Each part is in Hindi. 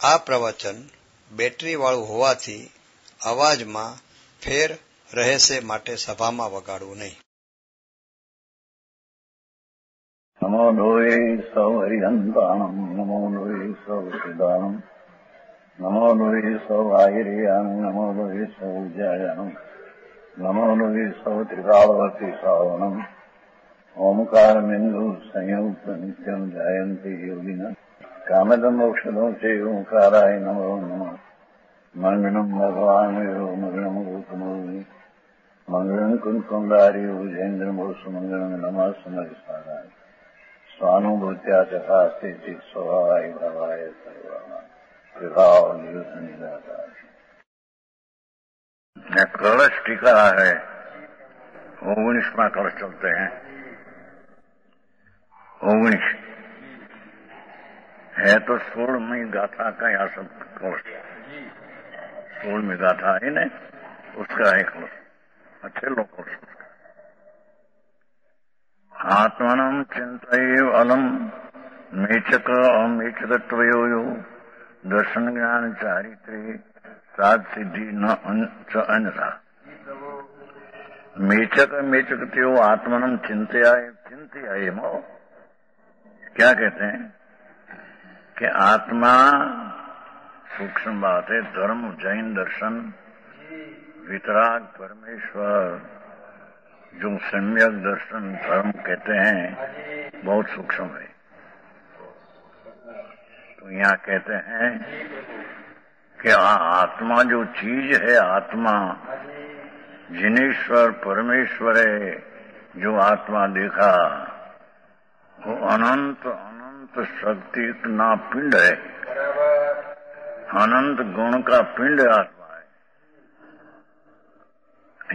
આ પ્રવચન બેટરીવાળું હોવાથી અવાજમાં ફેર રહેશે માટે સભામાં વગાડવું નહીં. નમો લોહે સૌ હરિહંતાણમ નમો લોહે સૌ સિદાનમ નમો લોહે સૌ આયર્યાણમ નમો લોહે સૌ જયાણમ નમો લોહે સૌ ત્રિકાળવતી સાવણમ ઓમકારમિંદુ સંયુક્ત નિત્યમ જાયંતિ યોગિના કામદમ મોક્ષદમ સે ઓંકારાય નમો નમઃ. મંગળમ ભગવાન મંગળમ ગૌતમોનિ મંગળમ કુંકુંડારી ભુજેન્દ્રમોષ મંગળમ નમઃ સમરિસારાય स्वानुभूत्या चकास्ते चित स्वभावाय भवाय सर्वनाम विभाव नियुक्त निराकार. कलश टीका है 19वां कलश चलते हैं. 19 है तो 16वीं गाथा का यह सब कलश. 16वीं गाथा है ना, उसका है कलश. अच्छे लोग कलश. आत्मनं चिंतयेव अलम मेचक अमेचकत्वयो दर्शन ज्ञान चारित्रे साध सिद्धि न अन्यथा. मेचक मेचकत्यो आत्मनं चिंतयाय मो. क्या कहते हैं कि आत्मा सूक्ष्म बात है. धर्म, जैन दर्शन, वितराग, परमेश्वर, जो सम्यक दर्शन धर्म कहते हैं, बहुत सूक्ष्म है. तो यहाँ कहते हैं कि आत्मा जो चीज है, आत्मा जिनेश्वर परमेश्वर है, जो आत्मा देखा वो अनंत अनंत शक्ति ना पिंड है, अनंत गुण का पिंड आत्मा.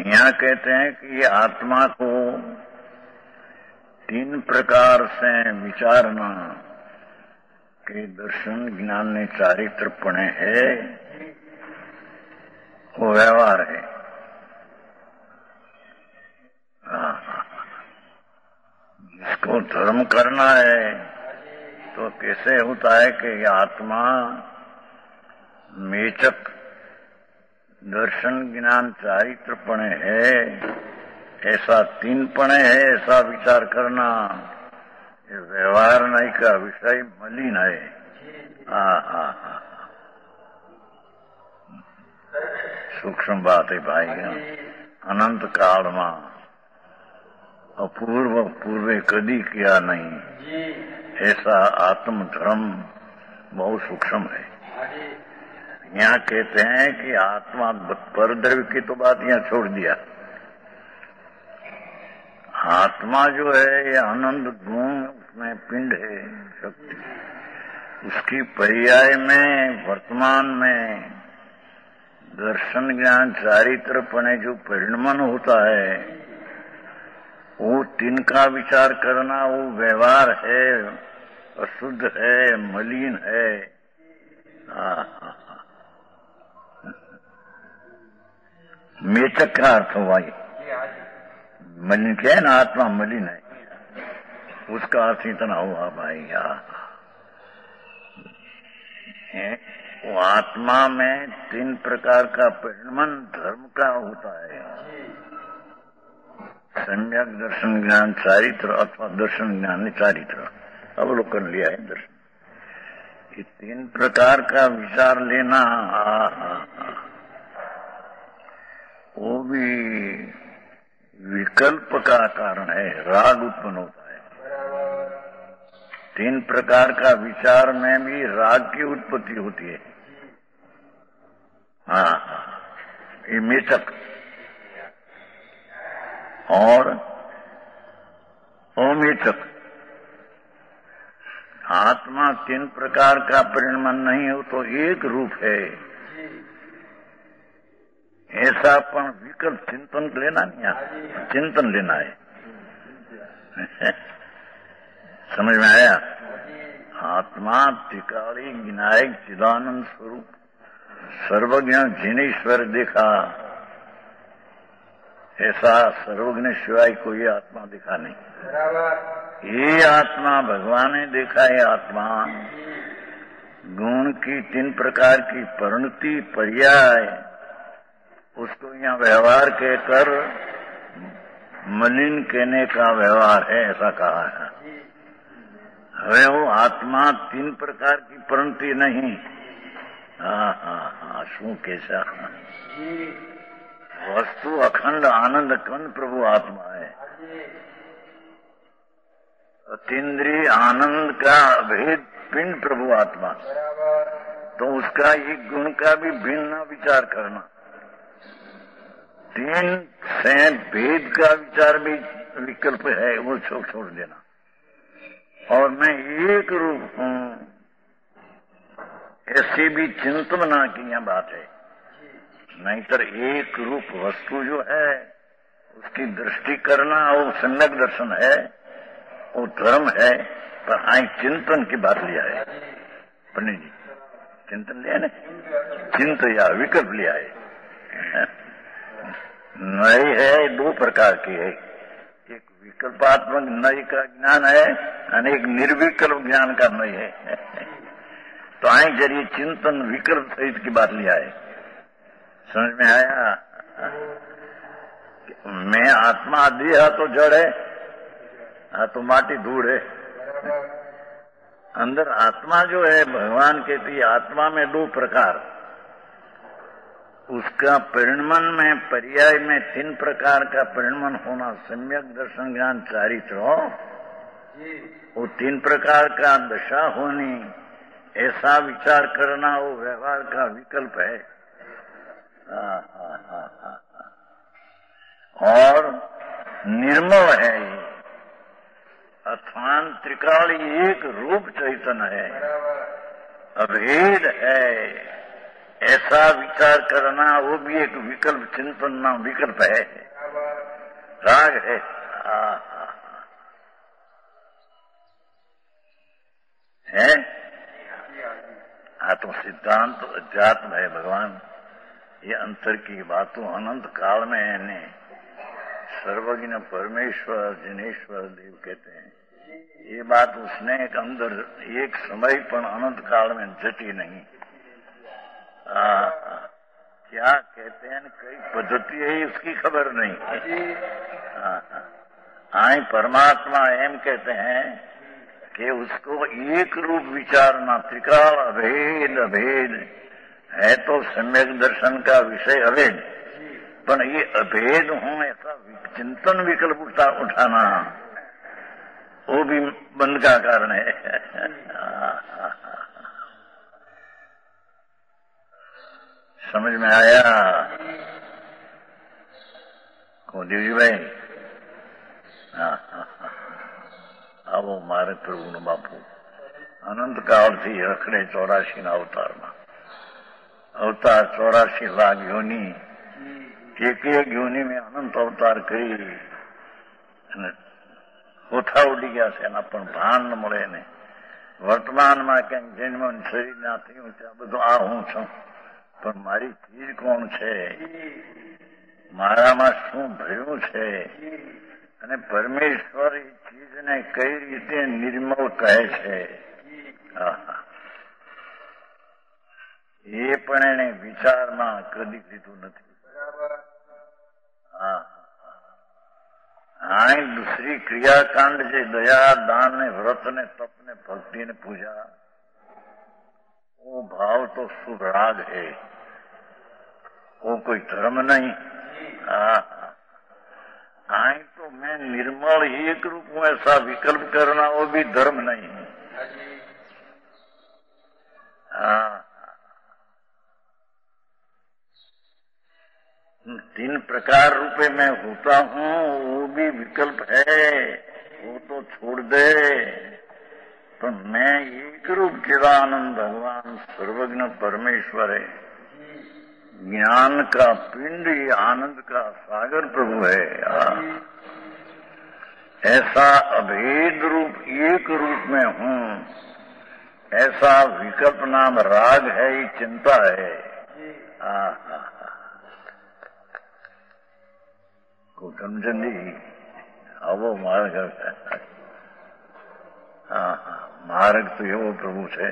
यहाँ कहते हैं कि ये आत्मा को 3 प्रकार से विचारना कि दर्शन ज्ञान ने चारित्रपणे है, वो व्यवहार है. जिसको धर्म करना है तो कैसे होता है कि ये आत्मा मेचक दर्शन ज्ञान चारित्रपणे है, ऐसा 3 पणे है, ऐसा विचार करना. ये व्यवहार नहीं का विषय मलिन है. सूक्ष्म बात है भाई. अनंत काल में अपूर्व पूर्वे कदी किया नहीं, ऐसा आत्म धर्म बहुत सूक्ष्म है. यहाँ कहते हैं कि आत्मा परद्रव्य की तो बात यहाँ छोड़ दिया. आत्मा जो है ये अनंत गुण, उसमें पिंड है, शक्ति. उसकी पर्याय में वर्तमान में दर्शन ज्ञान चारित्रपणे जो परिणमन होता है, वो 3 का विचार करना, वो व्यवहार है, अशुद्ध है, मलिन है. मेचक का अर्थ हुआ ये मलिन. क्या है ना, आत्मा मलिन है, उसका अर्थ इतना हुआ भाई. वो आत्मा में 3 प्रकार का परिणमन धर्म का होता है. सम्यक दर्शन ज्ञान चारित्र अथवा दर्शन ज्ञान चारित्र अवलोकन लिया है. दर्शन ये 3 प्रकार का विचार लेना, वो भी विकल्प का कारण है. राग उत्पन्न होता है. 3 प्रकार का विचार में भी राग की उत्पत्ति होती है. ये मेचक और अमेचक. आत्मा 3 प्रकार का परिणमन नहीं हो तो एक रूप है, ऐसा पण विकल्प चिंतन लेना नहीं. चिंतन लेना है. समझ में आया? आत्मा त्रिकाली विनायक चिदानंद स्वरूप सर्वज्ञ जिनेश्वर देखा, ऐसा सर्वज्ञ शिवाय कोई आत्मा दिखा नहीं. ये आत्मा भगवान ने देखा. ये आत्मा गुण गुण की 3 प्रकार की परिणति पर्याय, उसको यहाँ व्यवहार कहकर मलिन कहने का व्यवहार है, ऐसा कहा है। હવે वो आत्मा 3 प्रकार की परिणति नहीं। हाँ, શું कैसा वस्तु अखंड आनंद कंद प्रभु आत्मा है। अतीन्द्रिय आनंद का भेद पिंड प्रभु आत्मा, तो उसका एक गुण का भी भिन्न विचार करना, 3 से भेद का विचार भी विकल्प है, वो छोड़ देना। और मैं एक रूप हूं, ऐसी भी चिंतना की यह बात है। नहीं तो एक रूप वस्तु जो है उसकी दृष्टि करना वो सम्यक दर्शन है, वो धर्म है। पर आई चिंतन की बात लिया है पंडित जी, चिंतन लिया ना, चिंत या विकल्प लिया है। नई है 2 प्रकार की है, एक विकल्पात्मक नई का ज्ञान है और एक निर्विकल्प ज्ञान का नई है। तो आई जरिए चिंतन विकल्प सहित की बात लिया है। समझ में आया? मैं आत्मा आदि है तो जड़ है, हाँ तो माटी धूड़ है। अंदर आत्मा जो है, भगवान कहती है आत्मा में 2 प्रकार, उसका परिणमन में पर्याय में 3 प्रकार का परिणमन होना, सम्यक दर्शन ज्ञान चारित्र हो, वो 3 प्रकार का दशा होनी, ऐसा विचार करना वो व्यवहार का विकल्प है। और निर्मल है ये, अथान त्रिकाल एक रूप चैतन्य है, अभेद है, ऐसा विचार करना वो भी एक विकल्प चिंतन ना विकल्प है, राग है। है आत्म सिद्धांत अध्यात्म है भगवान। ये अंतर की बातों अनंत काल में है, सर्वज्ञ परमेश्वर जिनेश्वर देव कहते हैं। ये बात उसने एक अंदर एक समय पर अनंत काल में जटी नहीं। क्या कहते हैं, कई पद्धति है उसकी खबर नहीं। आई परमात्मा एम कहते हैं कि उसको एक रूप विचारना, त्रिकाल अभेद अभेद है, तो सम्यक दर्शन का विषय अभेद, पर ये अभेद हूं ऐसा चिंतन विकल्प उठाना वो भी बंद का कारण है। समझ में आया को देवजी भाई? આવો મારે પ્રભુનો બાપુ અનંત કાળથી રખડે 84 અવતાર માં, અવતાર 84 લાખ યોની, એક યોની મેં અનંત અવતાર કરી અને હોઠા ઉડી ગયા છે, એના પણ ભાન ન મળે ને વર્તમાનમાં ક્યાંક જન્મ શરીર ના થયું ત્યાં બધું આ હું છું, પણ મારી ચીજ કોણ છે, મારામાં શું ભર્યું છે, અને પરમેશ્વર એ ચીજને કઈ રીતે નિર્મળ કહે છે, એ પણ એને વિચારમાં કદી લીધું નથી। આ दूसरी क्रियाकांड છે दया दान ने व्रत ने तप ने भक्ति ने पूजा, वो भाव तो शुभ राग है, वो कोई धर्म नहीं। आई तो मैं निर्मल एक रूप हूं ऐसा विकल्प करना वो भी धर्म नहीं। तीन प्रकार रूपे मैं होता हूँ वो भी विकल्प है, वो तो छोड़ दे। तो मैं एक रूप चिदानंद भगवान सर्वज्ञ परमेश्वर है, ज्ञान का पिंड, ये आनंद का सागर प्रभु है। ऐसा अभेद रूप एक रूप में हूँ, ऐसा विकल्प नाम राग है, ये चिंता है। ગોતમચંદી આવો માર્ગ, માર્ગ તો એવો પ્રભુ છે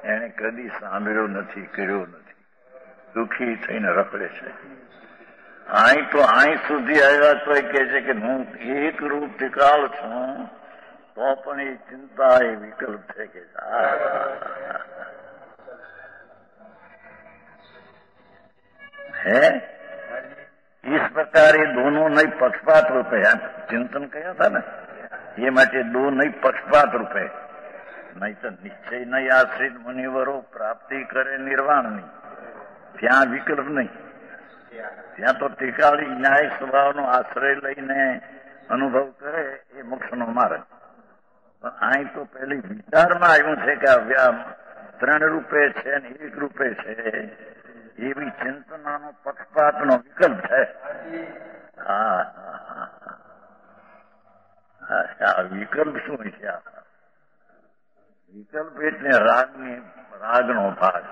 એને કદી સાંભળ્યો નથી, કર્યો નથી, દુઃખી થઈને રખડે છે. અહીં સુધી આવ્યા તો એ કહે છે કે હું એક રૂપ ટીકાળ છું, તો પણ એ ચિંતા એ વિકલ્પ છે કે है इस प्रकार ये दोनों नहीं पक्षपात रूप है. चिंतन कहा था ना, ये માટે दो नहीं पक्षपात रूप है. नहीं तो निश्चय नहीं आश्रित मुनिवरो प्राप्ति करे निर्वाण नहीं, ત્યાં વિકલ્પ નહીં. ત્યાં તો ટીકાળી ન્યાય સ્વભાવનો આશ્રય લઈને અનુભવ કરે એ મોક્ષનો માર્ગ. પણ અહીં તો પેલી વિચારમાં આવ્યું છે કે આ 3 રૂપે છે ને 1 રૂપે છે, એવી ચિંતનાનો પક્ષપાતનો વિકલ્પ છે. આ વિકલ્પ શું છે? વિકલ્પ એટલે રાગનો ભાગ.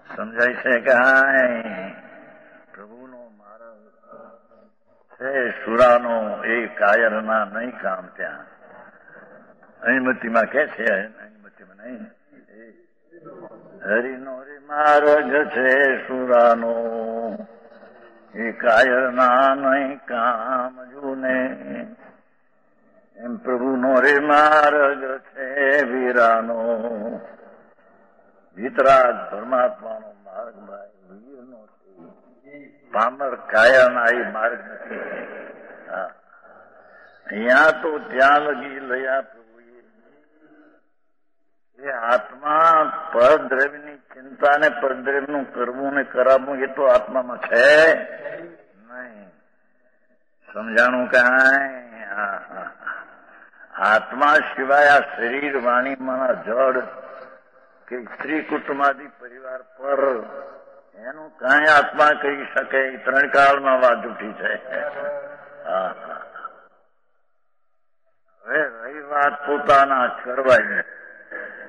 સમજાય છે કે પ્રભુનો માર્ગ છે, સુરાનો એ કાયરના નહીં કામ. ત્યાં અનુમતિમાં કે છે, અનુમતિમાં નહીં. હરિનો માર્ગ છે સુરાનો, એ કાયરના નહીં કામ જુને. એમ પ્રભુનો રે માર્ગ છે વીરાનો, વિતરાગ પરમાત્માનો માર્ગ ભાઈ વીરનો છે. પામર કાયાના એ માર્ગ નથી. અહીંયા તો ત્યાં લગી લયા પ્રભુએ એ આત્મા પરદ્રવ્યની ચિંતા ને પરદ્રવ્યનું કરવું ને કરાવવું એ તો આત્મામાં છે નહીં. સમજાણું કાંઈ? આત્મા સિવાય આ શરીર વાણી માના જડ કે સ્ત્રી કુટુંબાદી પરિવાર પર એનું કાંઈ આત્મા કહી શકે? 3 કાળમાં વાત ઉઠી છે. હવે રહી વાત પોતાના કરવાની,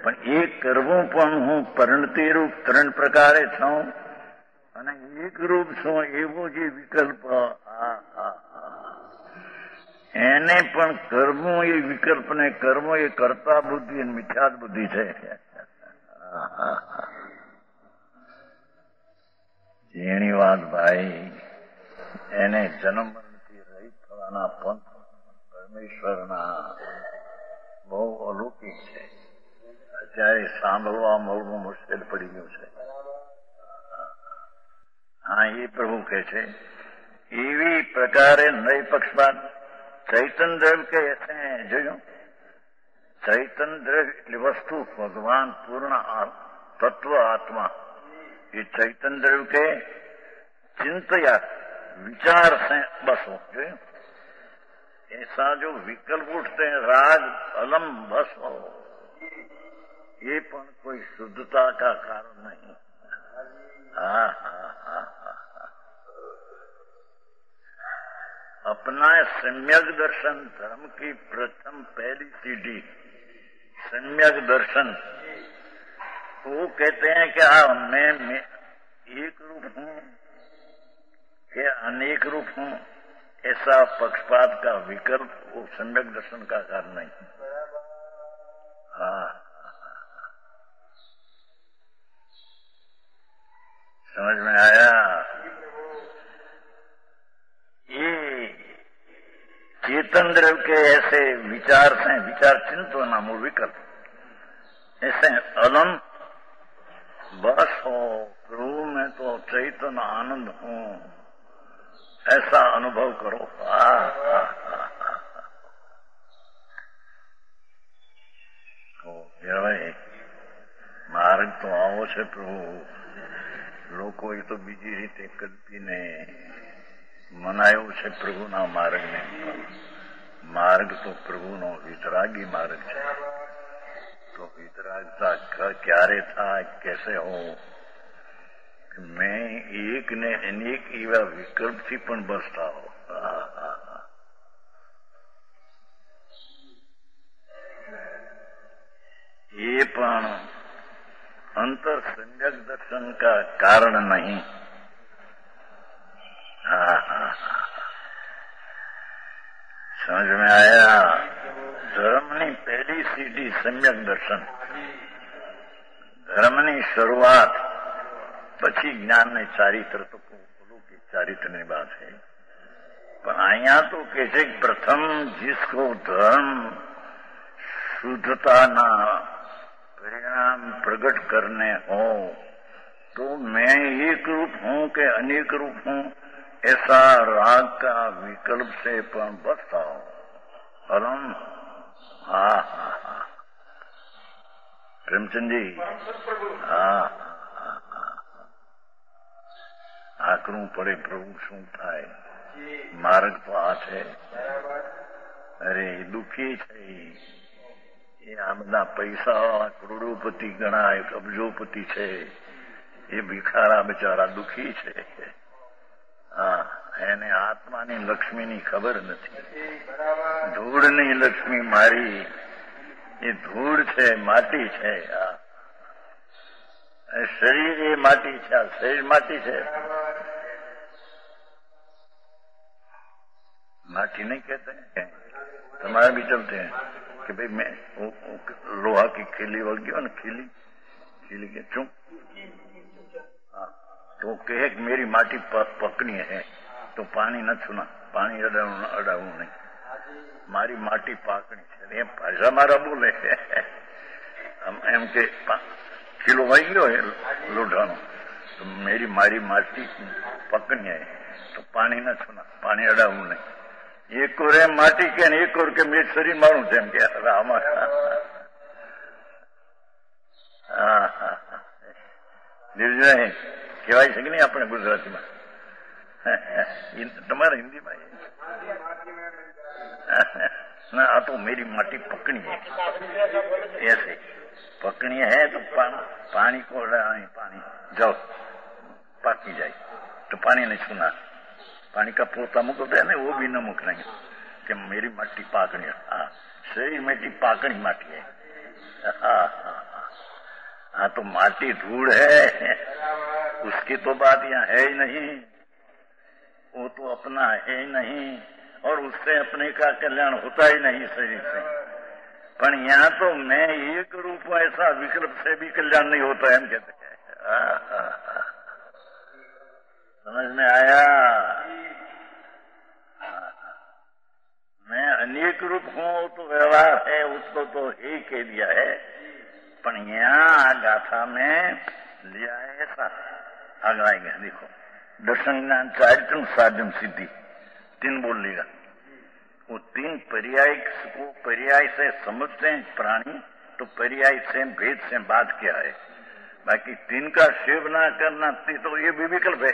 પણ એ કરવું પણ હું પરિણતિ રૂપ 3 પ્રકારે છું અને એક રૂપ છું એવો જે વિકલ્પ એને પણ કરવું એ વિકલ્પને કરવું એ કરતા બુદ્ધિ અને મિથ્યાત બુદ્ધિ છે. જેની વાત ભાઈ એને જન્મ મરણથી રહિત થવાના પંથ પરમેશ્વરના બહુ અલૌકિક છે. અત્યારે સાંભળવા મળવું મુશ્કેલ પડી ગયું છે. એ પ્રભુ કહે છે એવી પ્રકારે નય પક્ષપાત ચૈતન દ્રવ્ય કે એસે જોયું. ચૈતન દ્રવ્ય એટલે વસ્તુ, ભગવાન પૂર્ણ તત્વ આત્मा, ये चैतन द्रव्य के चिंतया विचार से बस हो. ऐसा जो विकल्प उठते हैं राग अलम बस हो, ये पण कोई शुद्धता का कारण नहीं. अपना सम्यक दर्शन धर्म की प्रथम पहली सीढ़ी सम्यक दर्शन. वो कहते हैं कि मैं एक रूप हूं कि अनेक रूप हूं, ऐसा पक्षपात का विकल्प वो सम्यक दर्शन का कारण नहीं. समझ में आया? ये चेतन द्रव्य के ऐसे विचार से, विचार चिंतन नाम विकल्प, ऐसे अलम बस हो, प्रभु में तो चैतन्य आनंद हूं, ऐसा अनुभव करो. માર્ગ તો આવો છે પ્રભુ. લોકોએ તો બીજી રીતે કલ્પીને મનાયો છે પ્રભુના માર્ગને. માર્ગ તો પ્રભુનો વિતરાગી માર્ગ છે. तो वितरागता क्यारे था, कैसे हो? मैं एक ने अनेक एवा विकल्प थी पण बसता हो. ये पण अंतर सम्यक दर्शन का कारण नहीं. समझ में आया? धर्म ની પહેલી ABCD सम्यक દર્શન. ધર્મની શરૂઆત પછી જ્ઞાનને ચારિત્ર તો અલૌકિક ચારિત્રની बात है. पर અહીંયા तो कैसे प्रथम जिसको धर्म शुद्धता ना परिणाम प्रकट करने हो तो मैं एक रूप हूं कि अनेक रूप हूं ऐसा राग का विकल्प से पण बताओ. अलम हाँ हाँ हाँ प्रेमचंद जी हाँ आकरू पड़े प्रभु शू थाय मार्ग तो आ है. अरे दुखी है ये आ बधा पैसा करोड़ोपति गणाय अबजोपति है ये भिखारा बेचारा दुखी है. हाँ એને આત્માની લક્ષ્મીની ખબર નથી. ધૂળની લક્ષ્મી મારી એ ધૂળ છે માટી છે. શરીર એ માટી છે શરીર માટી છે माटी नहीं कहते हैं. हमारे भी चलते हैं कि भाई मैं लोहा की खिली वग गया ना खिली के चूं हाँ तो कहे कि मेरी माटी पकनी है तो पानी न छूना पानी अडावू नहीं मारी माटी पाकनी है. ये भाषा मारा बोले एम के किलो वही गयो है लोढ़ानो तो मारी माटी पकनी है तो पानी न छूना पानी अडावू नहीं. एक और माटी के एक और के मेरे शरीर मारू तेम के रामा निर्जय કહેવાય છે કે નહીં આપણે ગુજરાતીમાં તમારા हिंदीમાં ना आ तो मेरी माटी पकनी है ऐसे पकनी है तो पानी को पानी जाओ पाकी जाए तो पानी नहीं छूना. पानी का पोता मुकता है ना वो भी न मुकना कि मेरी माटी पाकनी है. हाँ शरीर मेरी पाकनी माटी है. हाँ हाँ तो माटी धूल है उसकी तो बात यहाँ है ही नहीं. वो तो अपना है ही नहीं और उससे अपने का कल्याण होता ही नहीं शरीर से. पर यहाँ तो मैं एक रूप ऐसा विकल्प से भी कल्याण नहीं होता है हम कहते हैं. समझ में आया. मैं अनेक रूप हूं तो व्यवहार है उसको तो ही कह दिया है. पर यहाँ गाथा में लिया है ऐसा आगे आएगा. देखो दर्शन ज्ञान चारित्र साधन सिद्धि तीन बोल लेगा. वो तीन पर्याय को पर्याय से समझते हैं प्राणी तो पर्याय से भेद से बात क्या है. बाकी तीन का सेव ना करना तो ये भी विकल्प है.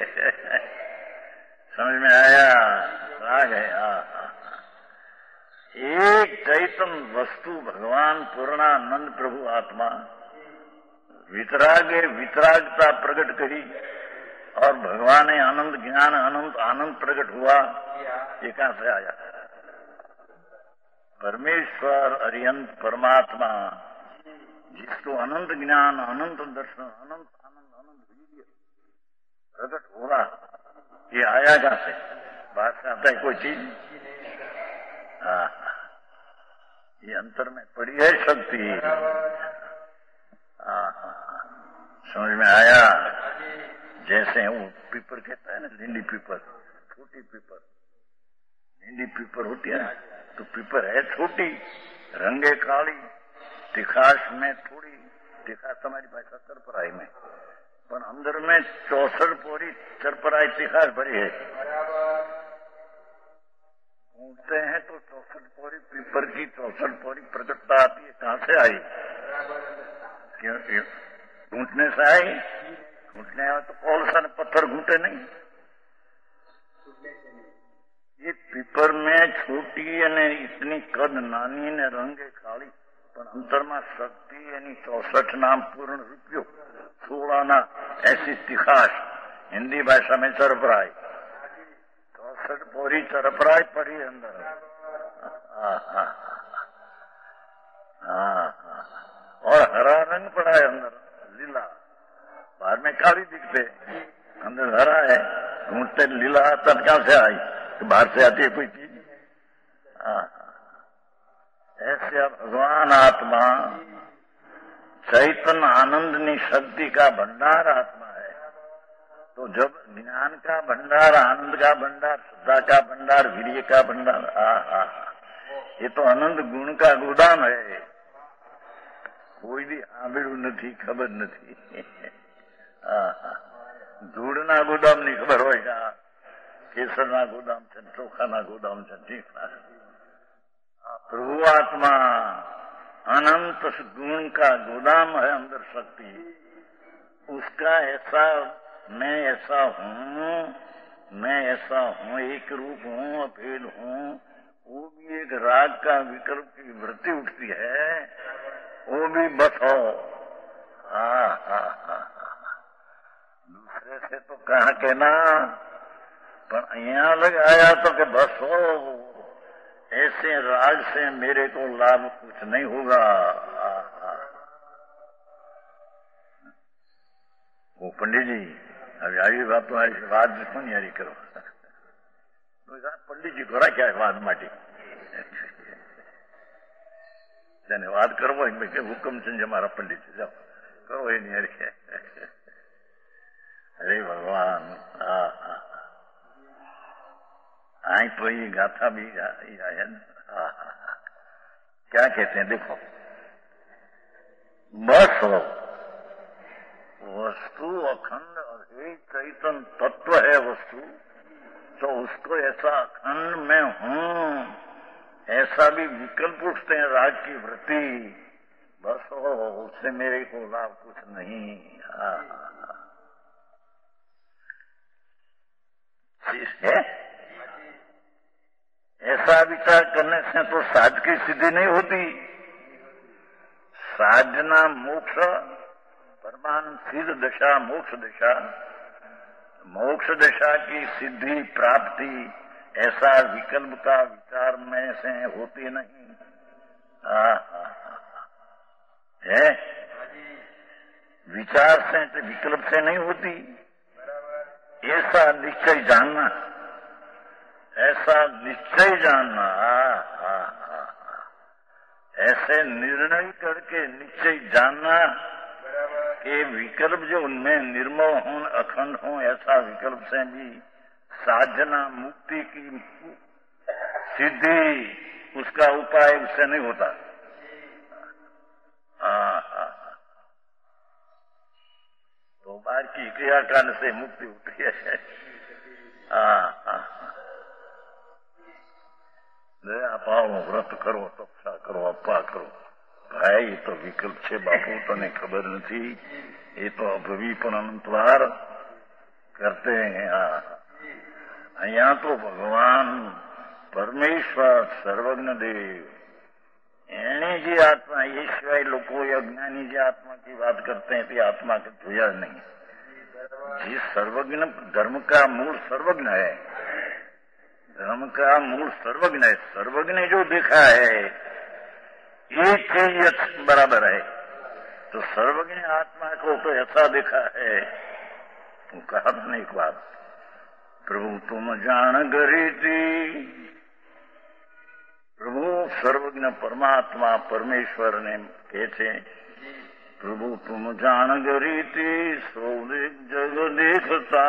समझ में आया. आ गया. एक चैतन्य वस्तु भगवान पूर्णानंद प्रभु आत्मा वितरागे वितरागता प्रकट करी और भगवान आनंद ज्ञान अनंत आनंद प्रकट हुआ. ये कहां से आया. परमेश्वर अरिहंत परमात्मा जिसको अनंत ज्ञान अनंत दर्शन अनंत आनंद अनंत वीर्य प्रकट होगा. ये आया कहां से. बात से आता है कोई चीज. ये अंतर में पड़ी है शक्ति. समझ में आया. जैसे वो पीपर कहता है ना भिंडी पीपर छोटी पीपर भिंडी पीपर होती है तो पीपर है छोटी रंगे काली तिखास में थोड़ी तिखास तुम्हारी भाषा चरपराई में पर अंदर में 64 पोरी चरपराई तिखास भरी है. ढूंढते हैं तो 64 पोरी पीपर की 64 पोरी प्रकटता आती है. कहां से आई. क्यों ढूंढने से आई. ढूंढने आए तो कोलसा ने पत्थर घूंटे नहीं. ये पीपर में छोटी ने इतनी कद नानी ने रंगे काली पर अंतर में शक्ति यानी 64 नाम पूर्ण रूपियो 16 ना ऐसी तिखास हिंदी भाषा में चरपराई 64 पोरी चरपराई पड़ी अंदर. और हरा रंग पड़ा है अंदर लीला. बाहर में काली दिखते अंदर हरा है. ढूंढते लीला तब कहां से आई. बाहर से आती है कोई चीज. ऐसा से भगवान आत्मा चैतन्य आनंदनी शक्ति का भंडार आत्मा है। तो जब ज्ञान का भंडार, आनंद का भंडार, श्रद्धा का भंडार, वीर्य का भंडार, ये तो आनंद गुण का गोदाम है। कोई भी आंबेड़ू नहीं, खबर नहीं। धूड़ना गोदाम नहीं खबर होगा, केसरना गोदाम છે, ચોખાના गोदाम છે, ठीक ना। प्रभु आत्मा अनंत गुण का गोदाम है, अंदर शक्ति उसका ऐसा मैं ऐसा हूँ, मैं ऐसा हूँ, एक रूप हूँ, अभेद हूँ, वो भी एक राग का विकल्प की वृत्ति उठती है, वो भी बस हो। दूसरे से तो कहा कहना, पर यहाँ लग आया तो कि बस हो, ऐसे राग से मेरे को लाभ कुछ नहीं होगा। वो पंडित जी अब આવી વાતો વાત કોની યારી કરો, पंडित जी घोड़ा क्या है वाद माटी તેને વાત કરવો કે હુકમ છે મારા પંડિત જાઓ કરો એની યારી। अरे भगवान, आई तो ये गाथा भी है ना। क्या कहते हैं देखो, बस हो वस्तु अखंड चैतन्य तत्व है वस्तु, तो उसको ऐसा अखंड में हूँ, ऐसा भी विकल्प उठते हैं राग की वृत्ति, बस हो उससे मेरे को लाभ कुछ नहीं। है ऐसा विचार करने से तो साध की सिद्धि नहीं होती। साधना मोक्ष परमानंद सिद्ध दशा, मोक्ष दशा की सिद्धि प्राप्ति ऐसा विकल्प का विचार में से होती नहीं है, विचार से विकल्प से नहीं होती। ऐसा निश्चय जानना, ऐसा निश्चय जानना, ऐसे निर्णय करके निश्चय जानना कि विकल्प जो उनमें निर्मल हों, अखंड हों, ऐसा विकल्प से भी साधना मुक्ति की सिद्धि उसका उपाय उससे नहीं होता। तो बार की क्रिया कांड से मुक्ति होती है। दया पाओ, व्रत करो, तपस्या करो, अपा करो, भाई तो विकल्प छे बापू तने खबर नहीं, ये तो अभी पण अनंतवार करते हैं। यहाँ तो भगवान परमेश्वर सर्वज्ञ देव एने जी आत्मा, ये सिवाय लोगों या ज्ञानी जी आत्मा की बात करते हैं तो आत्मा के धोया नहीं। जिस सर्वज्ञ धर्म का मूल सर्वज्ञ है, धर्म का मूल सर्वज्ञ है, सर्वज्ञ ने जो देखा है एक चीज बराबर है, तो सर्वज्ञ आत्मा को तो ऐसा देखा है। तो कहा था एक बात, प्रभु तुम जान गरी थी, प्रभु सर्वज्ञ परमात्मा परमेश्वर ने कहते, प्रभु तुम जान गरी थी, सो जग देखता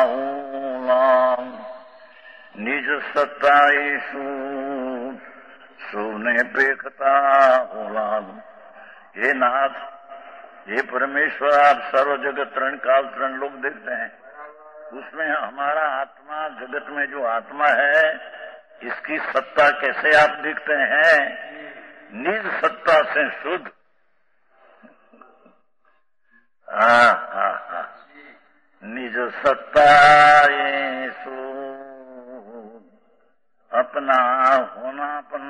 हूँ, निज सत्ता ईशु सोने देखता हूँ। हे नाथ, हे परमेश्वर, आप सर्व जगत तरण काल तरण लोग देखते हैं, उसमें हमारा आत्मा, जगत में जो आत्मा है इसकी सत्ता कैसे आप देखते हैं? निज सत्ता से शुद्ध। निज सत्ता ये शुद्ध, अपना होनापन,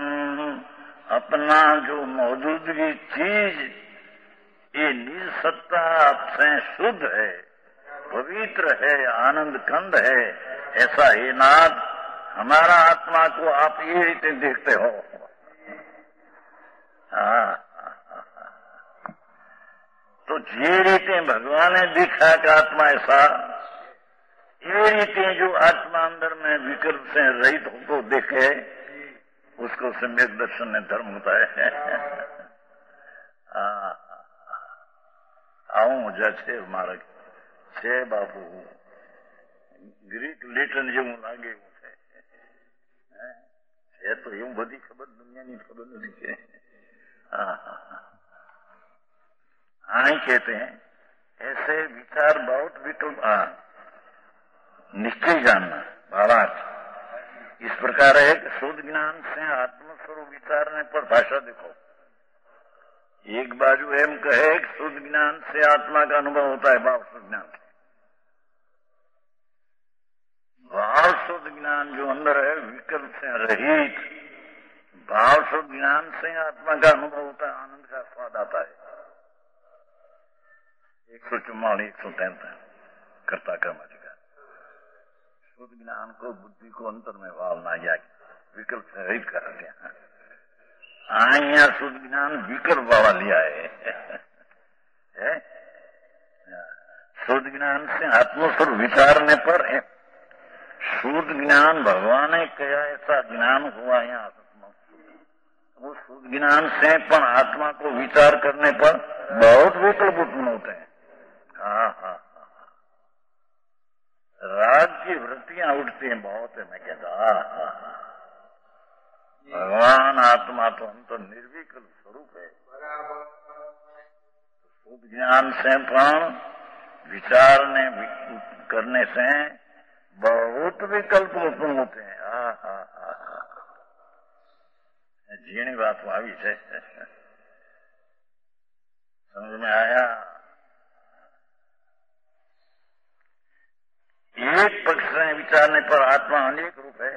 अपना जो मौजूदगी चीज, ये निज सत्ता से शुद्ध है, पवित्र है, आनंद कंद है। ऐसा ही नाथ हमारा आत्मा को आप ये रीते देखते हो। तो जे रीते भगवान ने देखा कि आत्मा ऐसा, ये रीते जो आत्मा अंदर में विकल्प से रहित होकर देखे, उसको सम्यक दर्शन ने धर्म होता है। આવું મજા છે મારે છે બાપુ, ગ્રીક લેટન જેવું લાગે એવું છે તો એવું બધી ખબર દુનિયાની ખબર નથી છે। हाँ कहते हैं ऐसे विचार बहुत विकल्प निश्चय जानना भावार्थ इस प्रकार है कि शुद्ध ज्ञान से आत्मस्वरूप विचारने पर भाषा देखो। एक बाजू एम कहे कि शुद्ध ज्ञान से आत्मा का अनुभव होता है, भाव शुद्ध ज्ञान से। भाव शुद्ध ज्ञान जो अंदर है विकल्प से रहित, भाव शुद्ध ज्ञान से आत्मा का अनुभव होता है, आनंद का स्वाद आता है। 144 143 कर्ता कर्म अधिकार। शुद्ध ज्ञान को बुद्धि को अंतर में भाव ना जाए, विकल्प से रहित करते हैं। यहाँ शुद्ध ज्ञान विकल्प वाला लिया है। शुद्ध ज्ञान से आत्मस्वरूप विचारने पर शुद्ध ज्ञान भगवान ने कहा ऐसा ज्ञान हुआ यहाँ। वो शुद्ध ज्ञान से पर आत्मा को विचार करने पर बहुत विकल्प उत्पन्न होते हैं। राग की वृत्तियां उठती हैं बहुत है। मैं कहता भगवान आत्मा तो हम तो निर्विकल्प स्वरूप है। शुद्ध ज्ञान से पण विचारने करने से बहुत विकल्प उत्पन्न होते हैं। जीणी बात આવી છે, समझ में आया। एक पक्ष से विचारने पर आत्मा अनेक रूप है,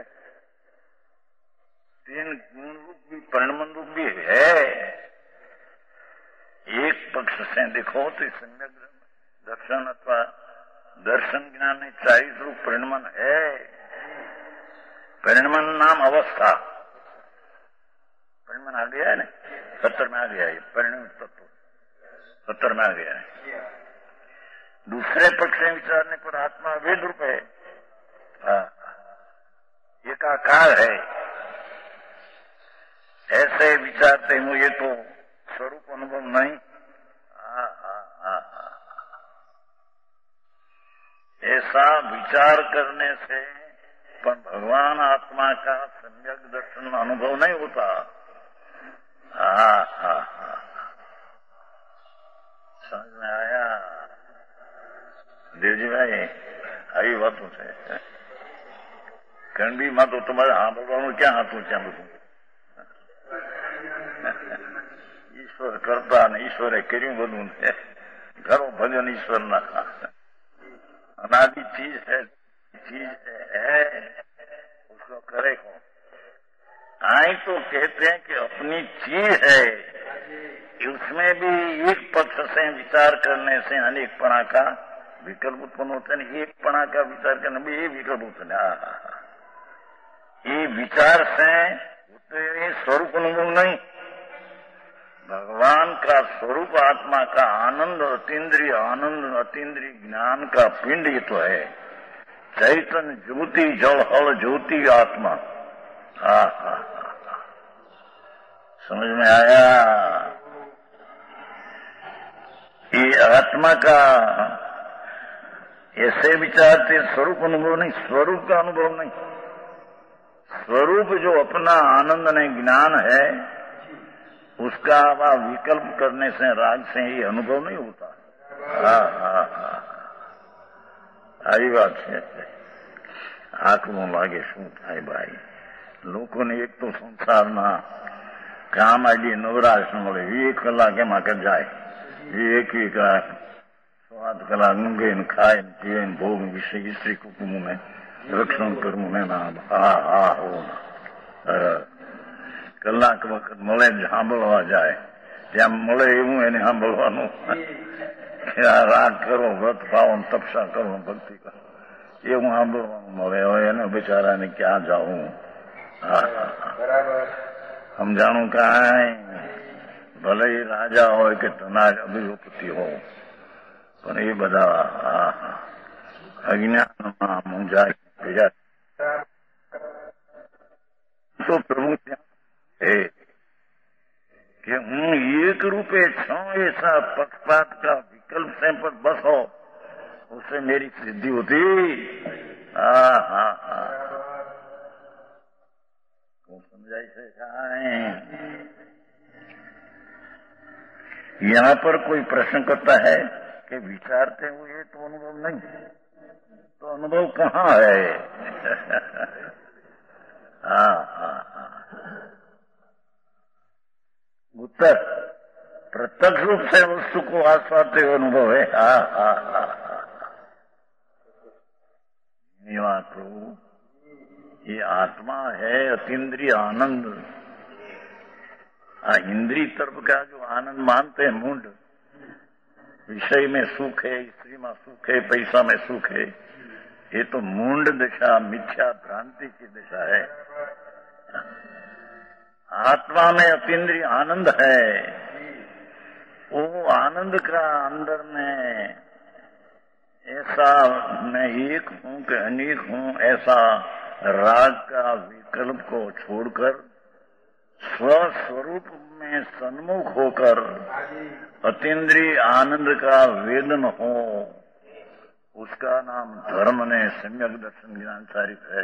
3 गुण रूप भी परिणमन रूप भी है। एक पक्ष से देखो तो सम्यक दर्शन अथवा दर्शन ज्ञान में 40 रूप परिणमन है। परिणमन नाम अवस्था, परिणमन आ गया है ना, 70 में आ गया है परिणम तत्व, 70 में आ गया है। दूसरे पक्ष से विचारने पर आत्मा वेद रूप है, एकाकार है। ऐसे विचारते हुए तो स्वरूप अनुभव नहीं। ऐसा विचार करने से पर भगवान आत्मा का सम्यक दर्शन अनुभव नहीं होता। समझ में आया देवजी भाई? आई बातों से कण भी मां तो तुम्हारे हाँ बोलवा क्या हाथ ऊंचा બધું ईश्वर करता ने ईश्वरे કર્યું બધું છે। करो भजन ईश्वर ना, अनादि चीज है उसको करे कौन? आई तो कहते हैं कि अपनी चीज है, उसमें भी एक पक्ष से विचार करने से अनेकपणा का विकल्प उत्पन्न होते हैं। एक पणा का विचार करने में ये विकल्प उत्पन्न है। ये विचार से स्वरूप अनुभव नहीं, भगवान का स्वरूप आत्मा का आनंद अतीन्द्रिय ज्ञान का पिंड ये तो है। चैतन्य ज्योति जल हल ज्योति आत्मा। समझ में आया? ये आत्मा का ऐसे विचारते स्वरूप अनुभव नहीं, स्वरूप का अनुभव नहीं। स्वरूप जो अपना आनंद ने ज्ञान है उसका विकल्प करने से राग से ये अनुभव नहीं होता। आई बात है। आंखों लागे शू थाय भाई, लोगों ने एक तो संसार ना काम आदि नवराश न મળે 1 કલાક એમાં કર જાય, 1 કલાક 7 કલાક ઊંઘે ને ખાય ને પીએ ને ભોગ વિષય સ્ત્રી કુટુંબ ને રક્ષણ કરવું ને નામ કલાક વખત મળે સાંભળવા જાય, ત્યાં મળે એવું એને સાંભળવાનું। રાગ કરો, વ્રત પાવો, તપસ્યા કરો, ભક્તિ કરો, એવું સાંભળવાનું મળે। હવે એને બિચારાને ક્યાં જાવું? સમજાણું કાંઈ? ભલે એ રાજા હોય કે ધનાજ અભિપતિ હોય, પણ એ બધા અજ્ઞાનમાં મૂંઝાય ગયા તો પ્રભુ ત્યાં है कि हूँ एक रूपे छो, ऐसा पक्षपात का विकल्प से पर बस हो, उससे मेरी सिद्धि होती। समझाई से यहाँ पर कोई प्रश्न करता है कि विचारते हुए तो अनुभव नहीं, तो अनुभव कहाँ है? उत्तर प्रत्यक्ष रूप से वस्तु को आस्वादते हुए अनुभव है। प्रभु, ये आत्मा है अतीन्द्रिय आनंद। इंद्रिय तरफ का जो आनंद मानते हैं मूढ़, विषय में सुख है, स्त्री में सुख है, पैसा में सुख है, ये तो मूढ़ दशा, मिथ्या भ्रांति की दशा है। आत्मा में अतीन्द्रिय आनंद है। वो आनंद का अंदर में ऐसा मैं एक हूं कि अनेक हूं, ऐसा राग का विकल्प को छोड़कर स्वस्वरूप में सन्मुख होकर अतीन्द्रिय आनंद का वेदन हो, उसका नाम धर्म ने सम्यक दर्शन ज्ञान चारित है।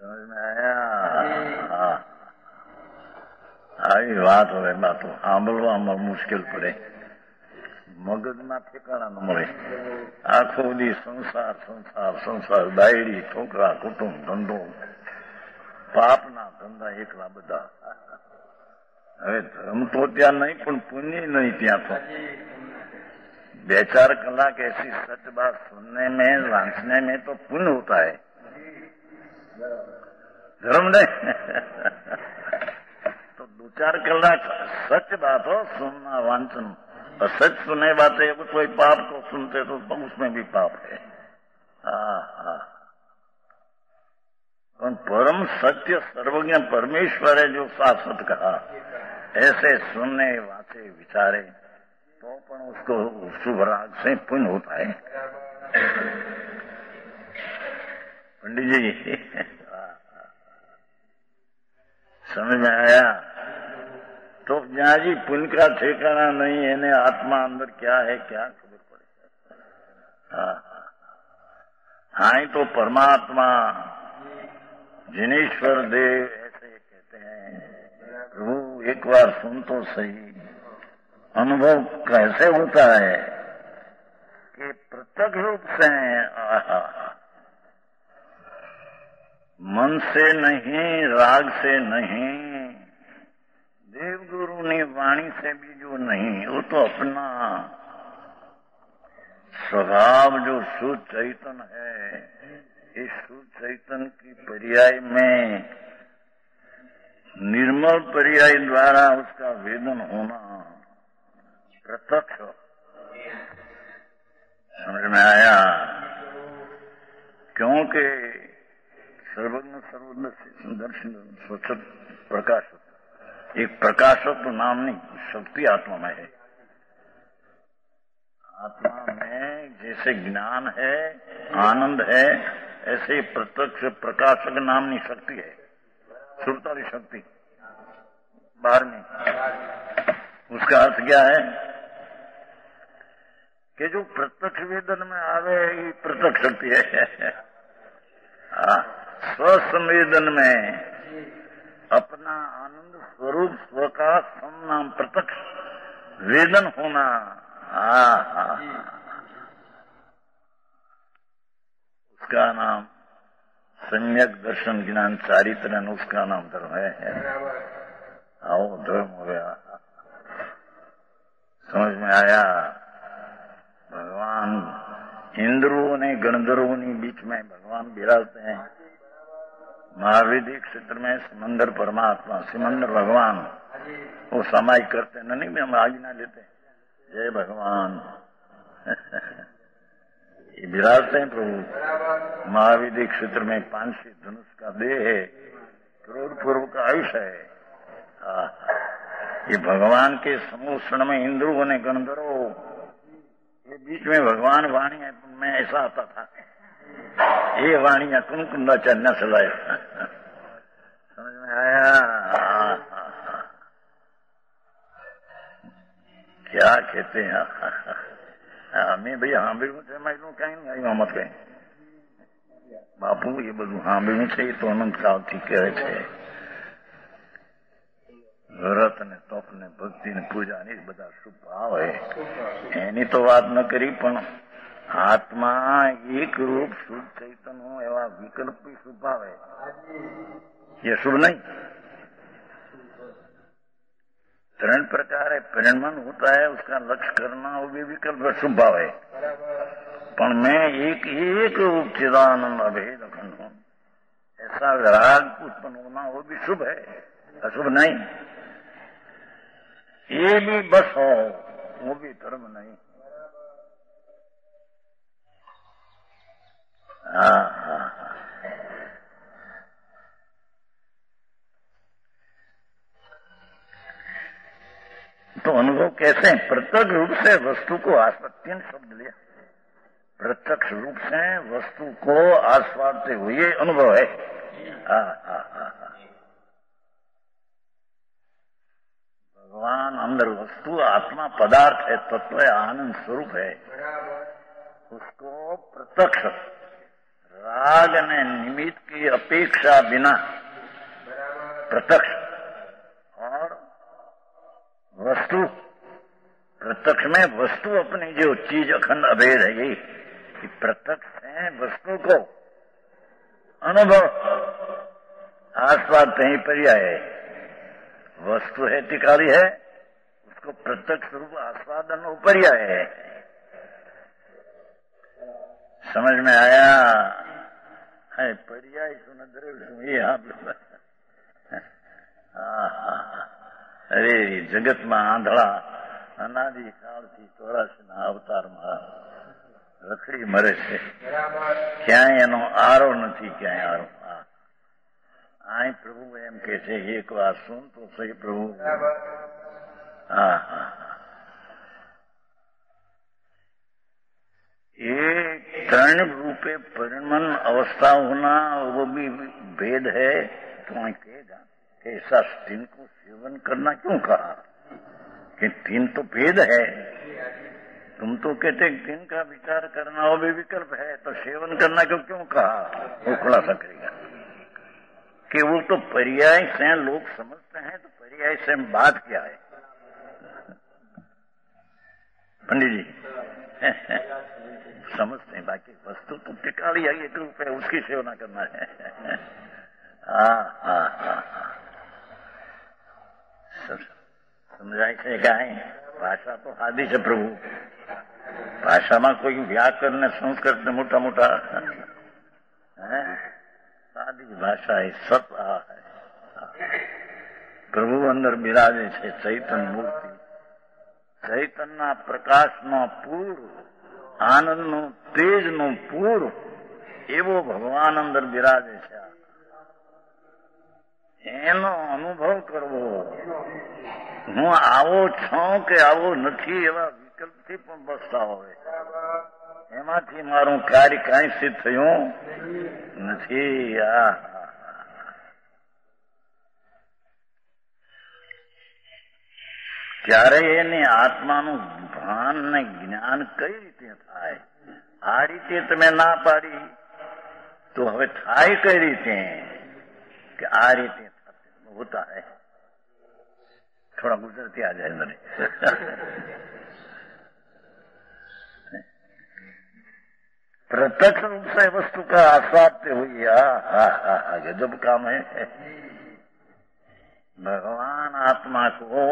समझ में आया? આવી વાત હોય બાતો સાંભળવામાં મુશ્કેલ પડે, મગજમાં ઠેકાણા ન મળે। આખો દી સંસાર સંસાર સંસાર, દાયડી છોકરા કુટુંબ ધંધો, પાપના ધંધા એકલા બધા। હવે ધર્મ તો ત્યાં નહીં, પણ પુણ્ય नहीं ત્યાં तो 2-4 कलाक ऐसी सच बात सुनने में, वांचने में तो पुण्य होता है, धर्म नहीं। तो 2-4 कलाक सच बात हो सुनना, वांचन, और सच सुने बातें कोई पाप को सुनते तो उसमें भी पाप है। परम सत्य सर्वज्ञ परमेश्वर है जो शाश्वत कहा, ऐसे सुनने वाचे विचारे तो पण उसको शुभ राग से पुण्य होता है। पंडित जी समझ में आया? तो जहाँ जी पुण्य का ठिकाना नहीं है, ने आत्मा अंदर क्या है क्या खबर पड़े। हाँ, तो परमात्मा जिनेश्वर देव ऐसे कहते हैं। प्रभु एक बार सुन तो सही, अनुभव कैसे होता है कि प्रत्यक्ष रूप से मन से नहीं, राग से नहीं, देवगुरु ने वाणी से भी जो नहीं, वो तो अपना स्वभाव जो शुद्ध चैतन्य है, इस शुद्ध चैतन्य की पर्याय में निर्मल पर्याय द्वारा उसका वेदन होना प्रत्यक्ष। समझ में आया? क्योंकि सर्वज्ञ सर्वदर्शी स्वच्छ प्रकाश, एक प्रकाशत्व नामनी शक्ति आत्मा में है। आत्मा में जैसे ज्ञान है, आनंद है, ऐसे प्रत्यक्ष प्रकाशक नामनी शक्ति है, सुरताली शक्ति 12वीं। उसका अर्थ क्या है कि जो प्रत्यक्ष वेदन में आवे ये प्रत्यक्ष शक्ति है। स्वसंवेदन में अपना आनंद स्वरूप स्व का समनाम प्रत्यक्ष वेदन होना, उसका नाम सम्यक दर्शन ज्ञान चारित्र, उसका नाम धर्म है। आओ धर्म हो गया। समझ में आया? भगवान इंद्रों ने गणधर्वों ने बीच में भगवान विराजते हैं। महावीर क्षेत्र में समंदर परमात्मा, समंदर भगवान वो समाई करते नहीं में हम आज्ञा लेते, जय भगवान। ये विराजते हैं प्रभु। महावीर क्षेत्र में 500 धनुष का देह है, करोड़ पूर्व का आयुष्य है। ये भगवान के समूषण में इंद्रों ने गणधर्व, ये बीच में भगवान वाणी में ऐसा आता था, ये वाणियां कुमकुंडाचार्य ने सुनाई। समझ में आया? क्या कहते हैं? मैं भाई સાંભળ્યું છે એમાં એટલું કઈ નહીં આવ્યું મત કઈ બાપુ એ બધું સાંભળ્યું છે એ તો અનંત કાળથી કહે છે. વ્રત ને તપ ને ભક્તિ ને પૂજા ને બધા શુભ ભાવ એની તો વાત ન કરી, પણ આત્મા એક રૂપ શુદ્ધ ચૈતન્ય એવા વિકલ્પ भी शुभ भाव है, ये शुभ नहीं. 3 प्रकार है परिणमन होता है, उसका लक्ष्य करना वो भी विकल्प शुभ भाव है. पर मैं एक रूप चिदानंद अभेद अखंड हूं, ऐसा विराग उत्पन्न होना वो भी शुभ है, अशुभ नहीं. ये भी बस हो वो भी धर्म नहीं. तो अनुभव कैसे हैं? प्रत्यक्ष रूप से वस्तु को आस्वाद, 3 शब्द लिया. प्रत्यक्ष रूप से वस्तु को आस्वादते हुए अनुभव है. भगवान अंदर वस्तु आत्मा पदार्थ है, तत्व है, आनंद स्वरूप है. उसको प्रत्यक्ष राग ने निमित्त की अपेक्षा बिना प्रत्यक्ष, और वस्तु प्रत्यक्ष में वस्तु अपनी जो चीज अखंड अभेद है, यही प्रत्यक्ष है वस्तु को अनुभव आस्वाद कहीं पर्याय है. वस्तु है टिकाली है, उसको प्रत्यक्ष रूप आस्वादन पर्याय है. समझ में आया है? पर्याय सुन द्रव्य ये अरे जगत में आंधळा अनादि काल थी 84 अवताરમાં રખડી મરે છે, ક્યાંય એનો આરો નથી, ક્યાંય આરો. આય પ્રભુ એમ કે છે એક વાર સુન તો સહી પ્રભુ. ये 3 रूपे परिणमन अवस्था होना वो भी भेद है. तो कहेगा कि ऐसा 3 को सेवन करना क्यों कहा? कि 3 तो भेद है. तुम तो कहते 3 का विचार करना वो भी विकल्प है, तो सेवन करना क्यों कहा? वो खुलासा करेगा कि वो तो पर्याय से लोग समझते हैं, तो पर्याय से बात क्या है पंडित जी? समझते हैं, बाकी वस्तु तो टिकाली आई एक रूप है, उसकी सेवना करना है. समझाय છે કાંઈ? ભાષા તો સાદી છે પ્રભુ. ભાષામાં કોઈ વ્યાકરણ ને સંસ્કૃત ને મોટા મોટા સાદી ભાષા है, सत है. પ્રભુ અંદર બિરાજે છે ચૈતન્ય મૂર્તિ. ચૈતન્યના પ્રકાશનો પૂર, આનંદનું તેજનું પૂર એવો ભગવાન અંદર બિરાજે છે. એનો અનુભવ કરવો. હું આવો છું કે આવો નથી એવા વિકલ્પથી પણ બસતા હોય, એમાંથી મારું કાર્ય કાંઈ સિદ્ધ થયું નથી. ત્યારે એને આત્માનું ભાન ને જ્ઞાન કઈ રીતે થાય? આ રીતે તમે ના પાડી તો હવે થાય કઈ રીતે? कि आ रीते होता है. थोड़ा गुजरती आ जाए मेरे. प्रत्यक्ष रूप से वस्तु का आस्वादते हुई गजब काम है. भगवान आत्मा को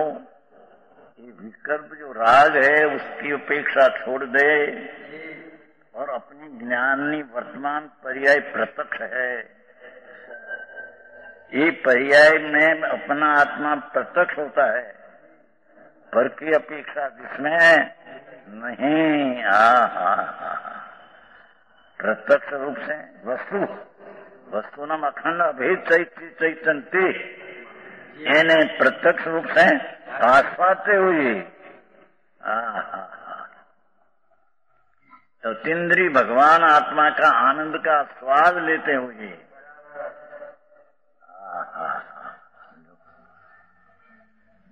ये विकल्प जो राग है उसकी उपेक्षा छोड़ दे और अपनी ज्ञानी वर्तमान पर्याय प्रत्यक्ष है. ये पर्याय में अपना आत्मा प्रत्यक्ष होता है, पर की अपेक्षा जिसमें नहीं. प्रत्यक्ष रूप से वस्तु नाम अखंड अभेद चैतन्य એને प्रत्यक्ष रूप से आस्वादते हुए तो तीन्द्री भगवान आत्मा का आनंद का स्वाद लेते हुए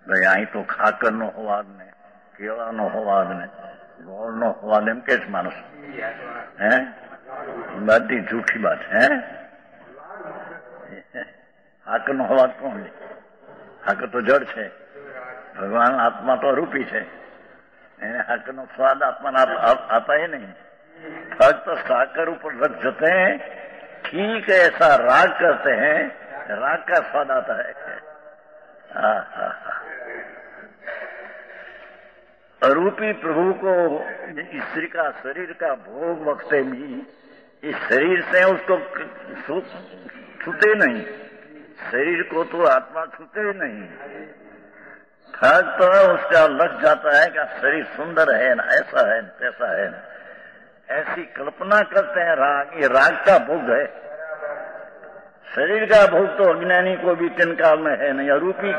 भाई અહીં તો ખાકરનો હવાદ ને કેળાનો હવાદ ને ગોળનો હવાદ એમ કે છે માણસ હે બધી જૂઠી વાત હે ખાકરનો હવાદ કોણ લે ખાકર તો જડ છે ભગવાન આત્મા તો અરૂપી છે એને ખાકરનો સ્વાદ આત્मा आता ही नहीं फक्त साकर ऊपर रख जाते हैं ठीक ऐसा राग करते हैं राग का स्वाद आता है अरूपी प्रभु को स्त्री का शरीर का भोग वक्ते भी इस शरीर से उसको छूते नहीं शरीर को तो आत्मा छूते ही नहीं फर्क तो उसका लग जाता है कि शरीर सुंदर है ना ऐसा है तैसा है ना ऐसी कल्पना करते हैं राग ये राग का भोग है शरीर का भोग तो अज्ञानी को भी तिनकाल में है नहीं अरूपी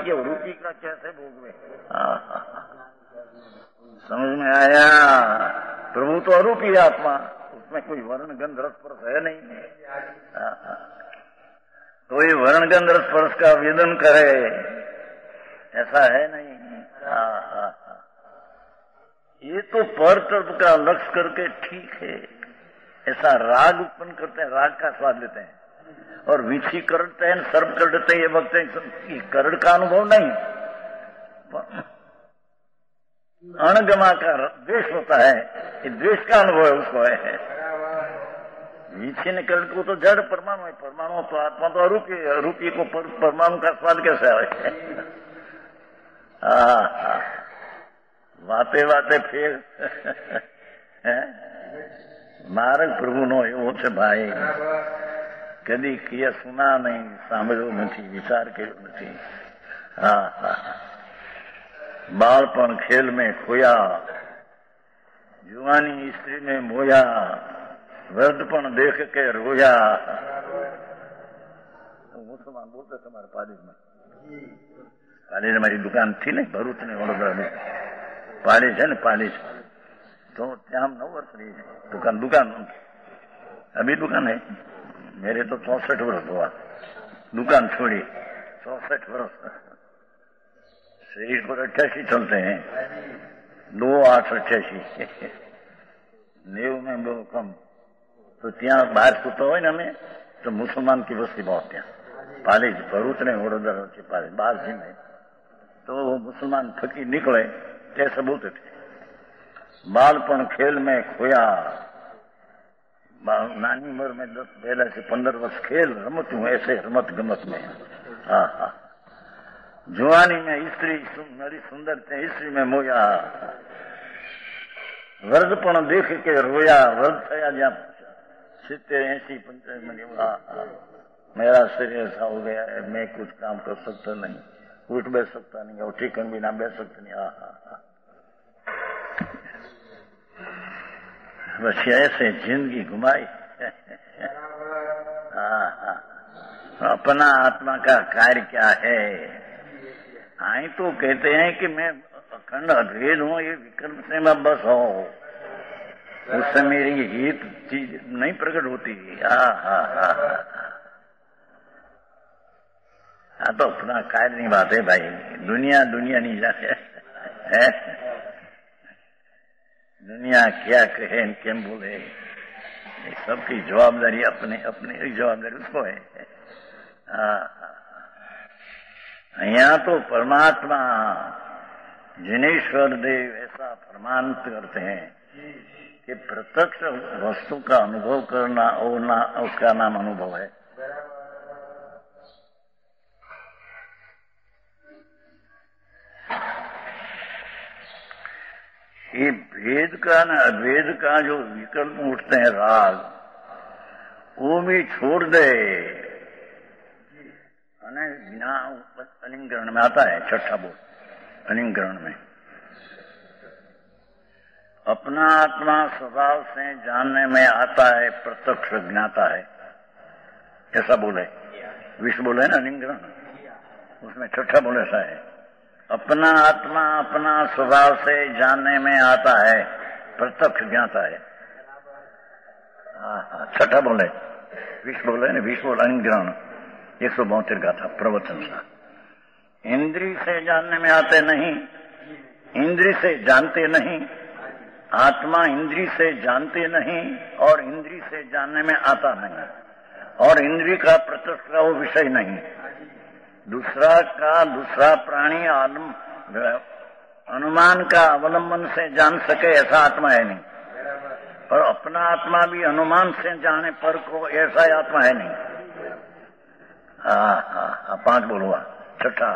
का कैसे भोग में समझ में आया प्रभु तो अरूपी आत्मा उसमें कोई वर्ण गंध रस स्पर्श है नहीं कोई वर्ण गंध रस स्पर्श का वेदन करे ऐसा है नहीं ये तो पर तर्प का लक्ष्य करके ठीक है ऐसा राग उत्पन्न करते हैं राग का स्वाद लेते हैं और विछी करते हैं सर्प कर देते हैं ये वक्त ये करड़ का अनुभव नहीं अणगमा का द्वेष होता है ये द्वेष का अनुभव है उसको है विछी ने करड़ को तो जड़ परमाणु है परमाणु तो आत्मा तो अरूपी को परमाणु का स्वाद कैसे आए वाते वाते फेर માર્ગ પ્રભુનો એવો છે ભાઈ કદી કિયા સુના નહીં સાંભળ્યો નથી વિચાર કર્યો નથી બાળપણ ખેલ में खोया जुआनी स्त्री में मोया वृद्धपण देख के रोया मुसलमान बोलते તમારે પાલીજમાં પાલીજ મારી દુકાન थी ને ભરૂચ ને વડોદરા में पालीज है ना पालीज तो ત્યાં 9 वर्ष रही दुकान अभी दुकान है मेरे तो 64 वर्ष हुआ दुकान छोड़ी 64 वर्ष शरीर पर 88 चलते हैं 2888 90 में बहुत कम तो ત્યાં બહાર સુતો હોય ને અમે તો મુસલમાન की बस्ती बहुत ત્યાં पालीज भरूच ने वडोदरा की पालीज बाहर जी में तो मुसलमान फकीर निकले कैसे बोलते थे बालपण खेल में खोया नानी उम्र में 10 पहले से 15 वर्ष खेल रमत हूँ ऐसे रमत गमत में जुआनी में स्त्री मेरी सुंदर थे स्त्री में मोया वृद्धपण देख के रोया वृद्ध थया जहाँ 70 80 85 मेरा शरीर ऐसा हो गया है मैं कुछ काम कर सकता नहीं उठ बैठ सकता नहीं और ठिकन भी ना बैठ सकता नहीं बस ऐसे जिंदगी घुमाई अपना आत्मा का कार्य क्या है आई तो कहते हैं कि मैं अखंड अद्वैत हूँ ये विकल्प से मैं बस हो उससे मेरी हित चीज नहीं प्रकट होती हाँ तो अपना कार्य निभाते भाई दुनिया नहीं जाते दुनिया क्या कहे केम बोले सबकी जवाबदारी अपने जवाबदारी उसको है यहाँ तो परमात्मा जिनेश्वर देव ऐसा प्रमाण करते हैं कि प्रत्यक्ष वस्तु का अनुभव करना और ना उसका नाम अनुभव है ये भेद का न अभेद का जो विकल्प उठते हैं राग वो भी छोड़ दे अलिंगरण में आता है छठा बोल अलिंगरण में अपना आत्मा स्वभाव से जानने में आता है प्रत्यक्ष ज्ञाता है ऐसा बोले विश्व बोले ना अलिंगरण उसमें छठा बोल ऐसा है अपना आत्मा अपना स्वभाव से जानने में आता है प्रत्यक्ष ज्ञाता है छठा बोले, विष बोले ना, विष बोल अंग्रहण 172 गाथा प्रवचन सा। इंद्री से जानने में आते नहीं, इंद्री से जानते नहीं, आत्मा इंद्री से जानते नहीं और इंद्री से जानने में आता नहीं, और इंद्री का प्रत्यक्ष का वो विषय नहीं। दूसरा प्राणी अनुमान का अवलंबन से जान सके ऐसा आत्मा है नहीं, और अपना आत्मा भी अनुमान से जाने पर को ऐसा आत्मा है नहीं। 5 बोलूआ। छठा,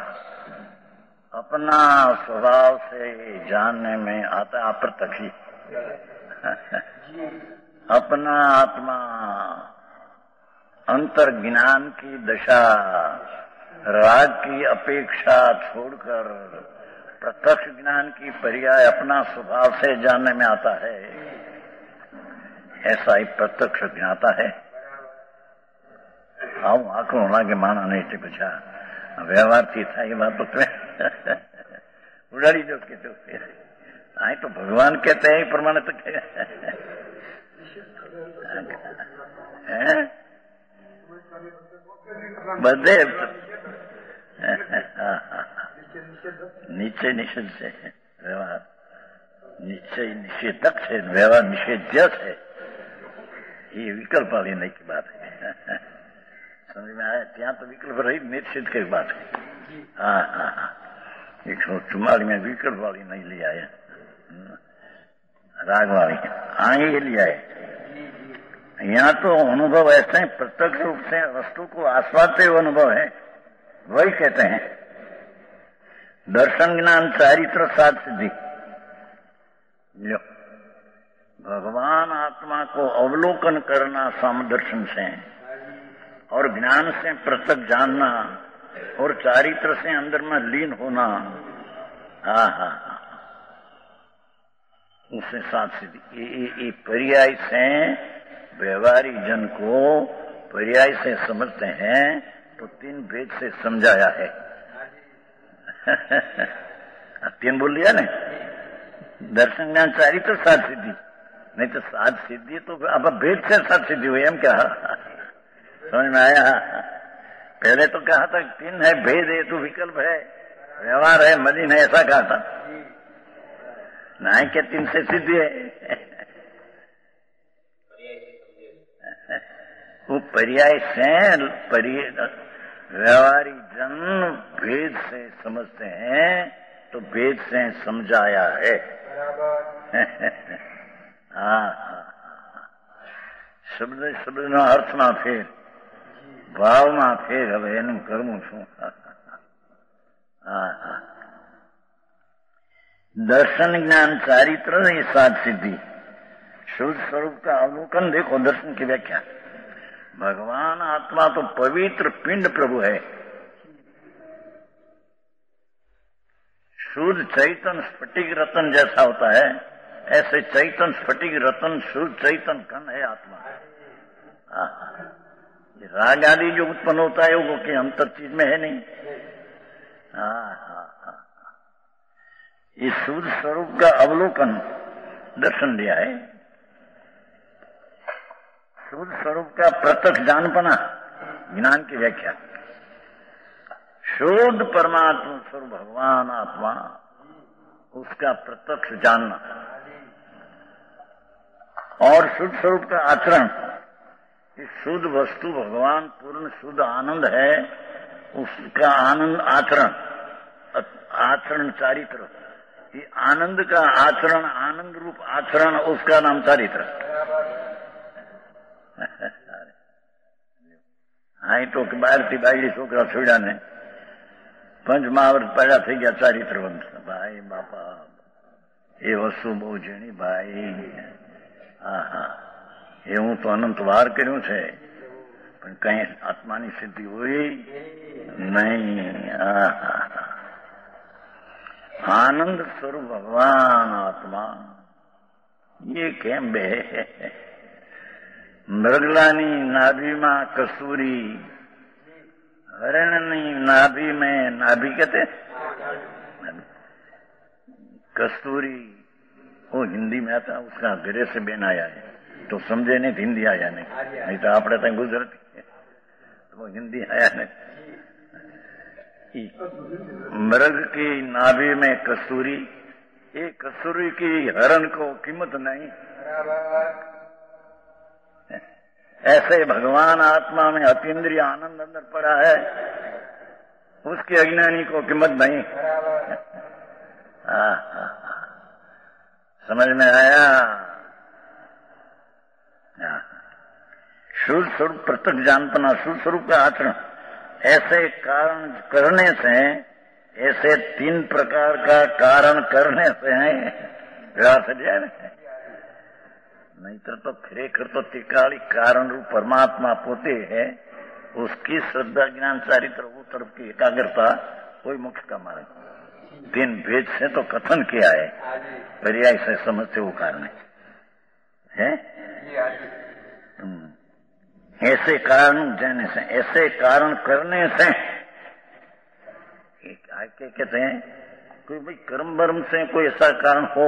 अपना स्वभाव से जानने में आता अप्रत्यक्ष। अपना आत्मा अंतर ज्ञान की दशा, राग की अपेक्षा छोड़कर प्रत्यक्ष ज्ञान की पर्याय अपना स्वभाव से जानने में आता है, ऐसा ही प्रत्यक्ष ज्ञाता है। આવું આંકડું લાગે માણા નહીં તે પછી વ્યવહારથી થાય એ વાતો ઉડાડી દો કે આ તો ભગવાન કહેતા એ પ્રમાણે તો બધે નિશ્ચય નિષેધ છે વ્યવહાર, નિશ્ચય નિષેધક છે, વ્યવહાર નિષેધ્ય છે। ये विकल्प वाली नहीं की बात है, समझ में आया? ત્યાં तो विकल्प रही, निश्चित की बात है। 144 में विकल्प वाली नहीं लिया है, राग वाली ये लिया है। यहाँ तो अनुभव ऐसे प्रत्यक्ष रूप से वस्तु को आस्वादते हुए अनुभव है, वही कहते हैं दर्शन ज्ञान चारित्र साध सिद्धि। भगवान आत्मा को अवलोकन करना समदर्शन से, और ज्ञान से प्रत्यक्ष जानना, और चारित्र से अंदर में लीन होना, उससे साथ सिद्धि। ये पर्याय से व्यवहारी जन को पर्याय से समझते हैं तो 3 भेद से समझाया है। 3 बोल लिया ना, दर्शन ज्ञान चारित्र साध सिद्धि। नहीं तो साध सिद्धि तो अब भेद से साध सिद्धि हुई, हम क्या समझ में आया? पहले तो कहा था 3 है, भेद है तो विकल्प है, व्यवहार है, मलिन है, ऐसा कहा था। नहीं के 3 से सिद्धि है। वो पर्याय से व्यवहारी जन भेद से समझते हैं तो भेद से समझाया है। शब्द नो अर्थ में फेर, भाव में फेर, હવે એનું કરવું શું? दर्शन ज्ञान चारित्र ये साध सिद्धि। शुद्ध स्वरूप का अवलोकन देखो, दर्शन की व्याख्या। भगवान आत्मा तो पवित्र पिंड प्रभु है, शुद्ध चैतन स्फटिक रतन जैसा होता है, ऐसे चैतन स्फटिक रतन शुद्ध चैतन कण है आत्मा। राग आदि जो उत्पन्न होता है वो कि अंतर चीज में है नहीं। इस शुद्ध स्वरूप का अवलोकन दर्शन दिया है। शुद्ध स्वरूप का प्रत्यक्ष जानपना ज्ञान की व्याख्या। शुद्ध परमात्मा स्वरूप भगवान आत्मा, उसका प्रत्यक्ष जानना, और शुद्ध स्वरूप का आचरण। इस शुद्ध वस्तु भगवान पूर्ण शुद्ध आनंद है, उसका आनंद आचरण, आचरण चारित्र। ये आनंद का आचरण, आनंद रूप आचरण, उसका नाम चारित्र। आई तो बहार थी बायडी छोकरा छोड़ा ने 5 મહાવર્ત पैदा थी गया चारित्रवंत। भाई बापा ये वस्तु बहु झीणी भाई। એવું તો અનંત વાર કર્યું છે, પણ કઈ આત્માની સિદ્ધિ હોય નહીં। આનંદ સ્વરૂપ ભગવાન આત્મા ये કેમ બે? મૃગલાની નાભીમાં કસ્તુરી, हरणनी नाभि में, नाभि कहते कस्तूरी, वो हिंदी में आता, उसका गरे से बेन आया है। તો સમજે નહીં હિન્દી આયા નહીં, નહીં તો આપણે ત્યાં ગુજરાતી તો हिंदी आया नहीं। मृग की नाभि में कसूरी, ये कसूरी की हरण को कीमत नहीं। ऐसे भगवान आत्मा में अतीन्द्रिय आनंद अंदर पड़ा है, उसकी अज्ञानी को कीमत नहीं। समझ में आया? शुद्ध स्वरूप प्रत्यक्ष जानपना, शुद्ध स्वरूप का आचरण, ऐसे कारण करने से, ऐसे 3 प्रकार का कारण करने से व्यर्थ जाए। नहींतर तो खरेखर तो तिकाली कारण रूप परमात्मा पोते है, उसकी श्रद्धा ज्ञान चारित्र वो तरफ की एकाग्रता कोई मोक्ष का मार्ग। 3 भेद से तो कथन किया है, पर्याय से समझते वो कारण है। ऐसे कारण जाने से, ऐसे कारण करने से क्या कहते हैं, कोई भाई कर्म वर्म से कोई ऐसा कारण हो,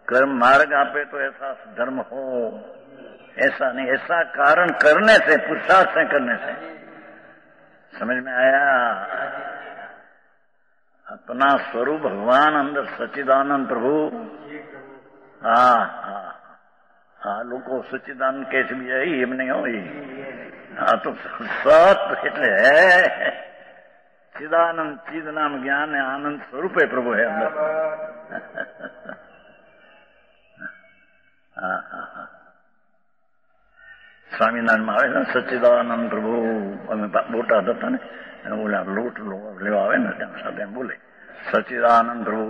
कर्म मार्ग आपे तो ऐसा धर्म हो, ऐसा नहीं, ऐसा कारण करने से, पुरुषार्थ से करने से। समझ में आया? अपना स्वरूप भगवान अंदर सच्चिदानंद प्रभु, हाँ लोग सच्चिदानंद कैसे भी है, एम नहीं हो। हाँ तो सत એટલે चिदानंद, चिद नाम ज्ञान है, आनंद स्वरूप है प्रभु है अंदर। સ્વામિનારાયણ માં આવે ને સચ્ચિદાનંદ પ્રભુ, અમે બોટાદ હતા ને, ઓલા લોટ લેવા આવે ને ત્યાં સાથે બોલે સચ્ચિદાનંદ પ્રભુ।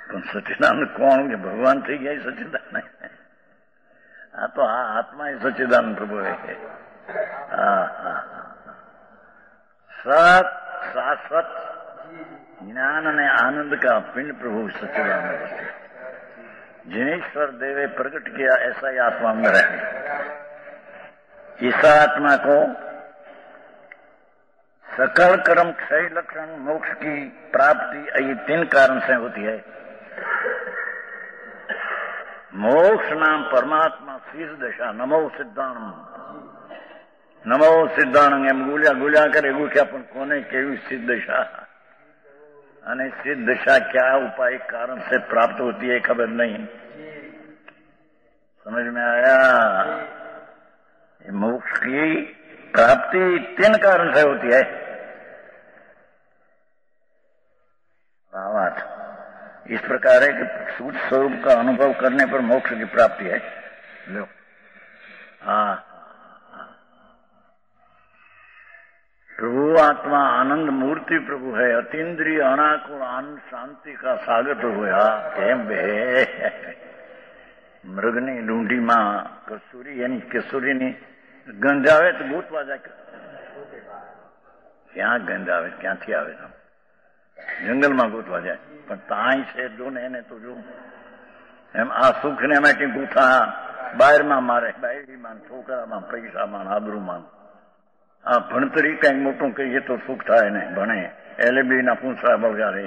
પણ સચ્ચિદાનંદ કોણ કે ભગવાન થઈ ગયા સચ્ચિદાનંદ? આ તો આ આત્મા એ સચ્ચિદાનંદ પ્રભુ है। सत शाश्वत ज्ञान ने आनंद का पिंड प्रभु सच्चिदानंद, जिनेश्वर देवे प्रकट किया ऐसा ही आत्मा में रहे। इस आत्मा को सकल कर्म क्षय लक्षण मोक्ष की प्राप्ति ये 3 कारण से होती है। मोक्ष नाम परमात्मा शीर्ष दशा, नमो सिद्धाणम, नमो सिद्धाणम एम गुलिया गुलिया करे गुख्या पण कोने केवी सिद्ध दशा, अने सिद्ध दशा क्या उपाय कारण से प्राप्त होती है खबर नहीं। समझ में आया? मोक्ष की प्राप्ति 3 कारण से होती है। भावार्थ इस प्रकार है कि शुद्ध स्वरूप का अनुभव करने पर मोक्ष की प्राप्ति है। लो प्रभु आत्मा आनंद मूर्ति प्रभु है, अतीन्द्रिय अनाकुल आनंद शांति का सागर प्रभु है। केम बे मृगनी ढूंढी मां कसूरी यानी केसुरी ની ગંધ આવે તો ગોતવા જાય, ક્યાં ગંધ આવે, ક્યાંથી આવે? જંગલમાં ગોતવા જાય, પણ તાઈ છે જો ને એને તો જો એમ આ સુખને માટે ગૂંથા બહારમાં મારે, બાયડીમાં, છોકરામાં, પૈસામાં, આબરૂમાં। આ ભણતરી કંઈક મોટું કહીએ તો સુખ થાય ને, ભણે LLB ના પૂંછડા બગાડે,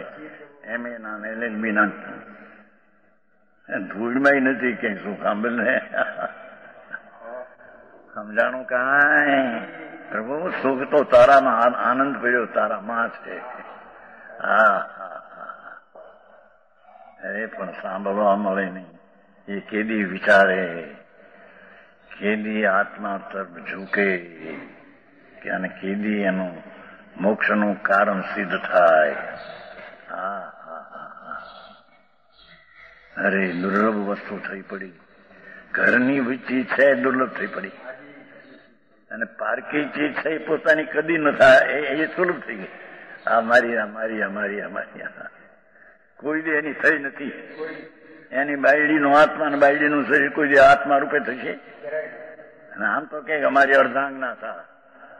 MA ના LLB ના ધૂળમાં નથી ક્યાંય સુખ સાંભળે। સમજાણું કાંઈ? પ્રભુ સુખ તો તારામાં આનંદ પડ્યો તારામાં છે। અરે પણ સાંભળવા મળે નહીં, એ કેદી વિચારે, કેદી આત્મા તરફ ઝૂકે કે અને કેદી એનું મોક્ષનું કારણ સિદ્ધ થાય। અરે દુર્લભ વસ્તુ થઈ પડી, ઘરની ચીજ છે દુર્લભ થઈ પડી, અને પારકી ચીજ છે એ પોતાની કદી ન થાય, એ સુલભ થઈ ગઈ। આ મારી અમારી અમારી અમારી કોઈ દે એની થઈ નથી। એની બાયડીનો આત્મા ને બાયડીનું શરીર કોઈ દે આત્મા રૂપે થશે? અને આમ તો કે અમારી અર્ધાંગના થા,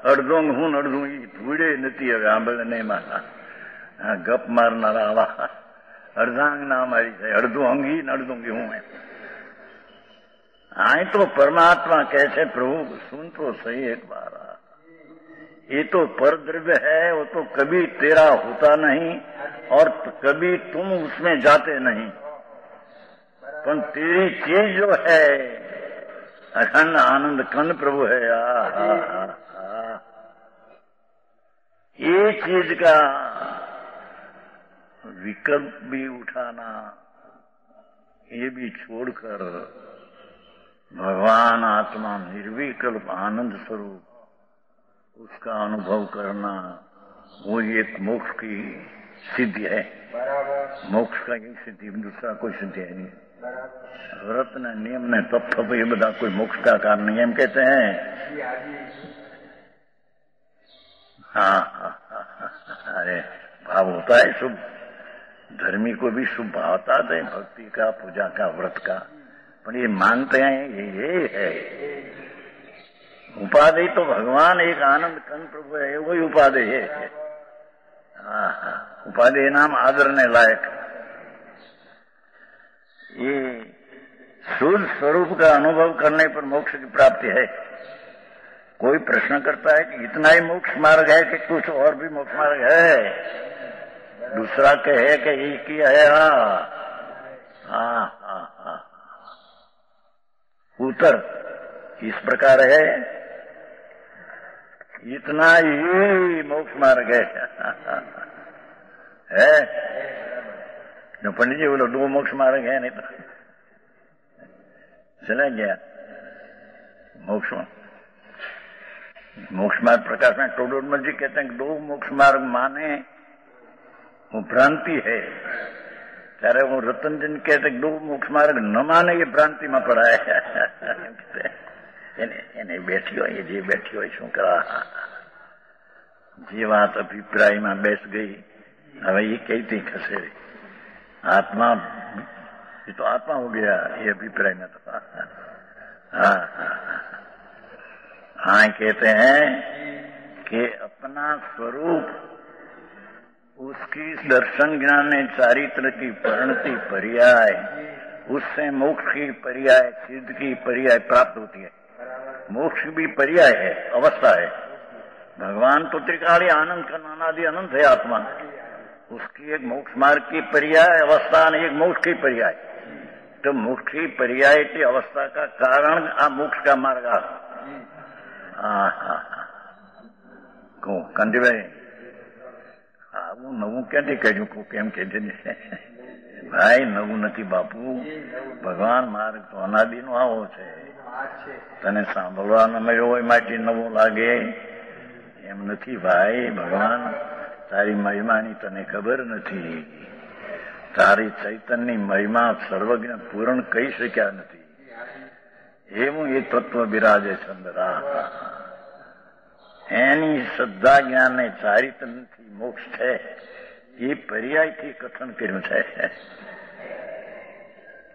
અડધું હું અડધું એ ધૂળે નથી। હવે આંબળે નહીં મારા ગપ મારનારા આવા અર્ધાંગના અમારી છે, અડધું અંગી ને અડધું હું એમ। આ તો પરમાત્मा कहते प्रभु सुन तो सही एक बार, ये तो पर द्रव्य है, वो तो कभी तेरा होता नहीं और कभी तुम उसमें जाते नहीं। पर तेरी चीज जो है अखंड आनंद कंद प्रभु है। ये चीज का विकल्प भी उठाना, ये भी छोड़कर भगवान आत्मा निर्विकल्प आनंद स्वरूप उसका अनुभव करना, वो एक मोक्ष की सिद्धि है। मोक्ष का एक सिद्धि, दूसरा कोई सिद्धि है नहीं। व्रत ने नियम ने तप तप ये बदा कोई मोक्ष का कारण नहीं, हम कहते हैं। हाँ, अरे भाव होता है शुभ, धर्मी को भी शुभ भाव होता है भक्ति का, पूजा का, व्रत का, पर ये मानते हैं ये है उपाधि। तो भगवान एक आनंद कंद प्रभु है, वही उपाधि है। उपाधि नाम आदरने लायक। ये शुद्ध स्वरूप का अनुभव करने पर मोक्ष की प्राप्ति है। कोई प्रश्न करता है कि इतना ही मोक्ष मार्ग है कि कुछ और भी मोक्ष मार्ग है? दूसरा कहे कि एक ही है। उत्तर इस प्रकार है, इतना ही मोक्ष मार्ग है। जो पंडित जी बोलो 2 मोक्ष मार्ग है, नहीं तो चला गया मोक्ष मार्ग। प्रकाश में टोडोडमल जी कहते हैं कि 2 मोक्ष मार्ग माने वो भ्रांति है। ત્યારે હું રતનજન कहते 2 मोक्ष मार्ग न माने ये भ्रांति में पड़ा है। એને બેઠી હોય જે બેઠી હોય શું કરા, જે વાત અભિપ્રાયમાં બેસ ગઈ હવે ये कहती खसेड़ी आत्मा, ये तो आत्मा हो गया ये अभिप्राय में तो। हाँ कहते हैं कि अपना स्वरूप उसकी दर्शन ज्ञान चारित्र की परिणति पर्याय, उससे मोक्ष की पर्याय, सिद्ध की पर्याय प्राप्त होती है। मोक्ष भी पर्याय है, अवस्था है। भगवान तो त्रिकाली आनंद का अनादि अनंत है आत्मा, उसकी एक मोक्ष मार्ग की पर्याय अवस्था और एक मोक्ष की पर्याय। तो मोक्ष की पर्याय की अवस्था का कारण आ मोक्ष का मार्ग कंदीभाई આવું નવું ક્યાંથી કહ્યું? કેમ કે ભાઈ નવું નથી બાપુ, ભગવાન માર્ગ તો અનાદિનો આવો છે, તને સાંભળવા ન મળ્યો હોય માટે નવો લાગે એમ નથી ભાઈ। ભગવાન તારી મહિમાની તને ખબર નથી, તારી ચૈતન્યની મહિમા સર્વજ્ઞ પૂર્ણ કહી શક્યા નથી, એવું એ તત્વ બિરાજે છે અંદર। એની શ્રદ્ધા જ્ઞાન ને ચારિત્રથી મોક્ષ છે એ પર્યાયથી કથન કર્યું છે।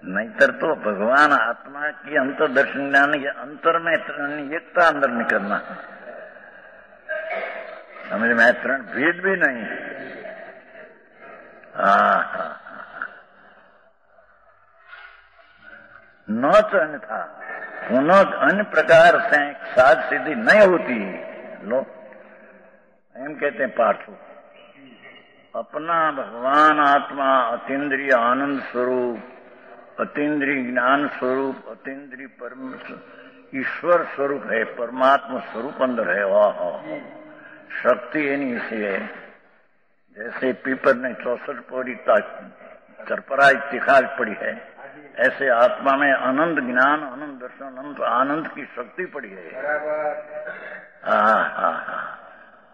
नहींतर तो भगवान आत्मा की अंतर्दर्शन ज्ञान के अंतर में एकता अंदर नहीं करना, समझ में 3 भेद भी नहीं। न तो अन्यथा पुनः अन्य प्रकार से साध सिद्धि नहीं होती। लो एम कहते हैं पार्थो, अपना भगवान आत्मा अतीन्द्रिय आनंद स्वरूप, अतीन्द्रिय ज्ञान स्वरूप, अतीन्द्रिय परम ईश्वर स्वरूप है, परमात्मा स्वरूप अंदर है। वाह, शक्ति एनी से है। जैसे पीपर ने 64 पौड़ी चरपराई तिखाज पड़ी है, ऐसे आत्मा में आनंद ज्ञान, आनंद दर्शन, अनंत आनंद की शक्ति पड़ी है।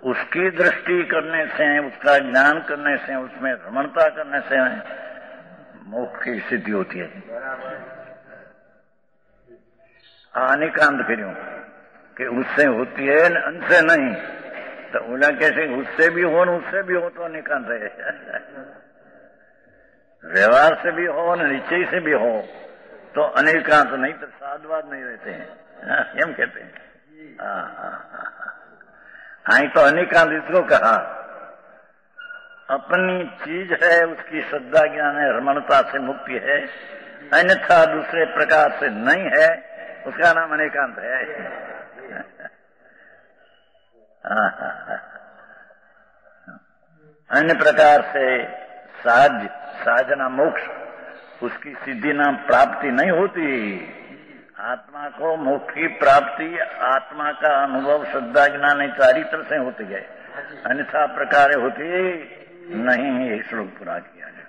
उसकी दृष्टि करने से, उसका ज्ञान करने से, उसमें रमणता करने से मोक्ष की सिद्धि होती है। अनिकांत करियो कि उससे होती है उनसे नहीं, तो बोला कैसे उससे भी हो न उससे भी हो तो अनिकांत है। व्यवहार से भी हो न निश्चय से भी हो तो अनिकांत, नहीं तो साधवाद नहीं रहते हैं। हम कहते हैं आई तो अनिकांत इसको कहा, अपनी चीज है उसकी श्रद्धा ज्ञान है, रमणता से मुक्ति है, अन्यथा दूसरे प्रकार से नहीं है, उसका नाम अनिकांत है। अन्य प्रकार से साधना मोक्ष, उसकी सिद्धि नाम प्राप्ति नहीं होती। आत्मा को मोक्ष की प्राप्ति आत्मा का अनुभव श्रद्धा ज्ञान चारित्र से होती है, अन्यथा प्रकार होती नहीं। ये श्लोक पूरा किया जाए।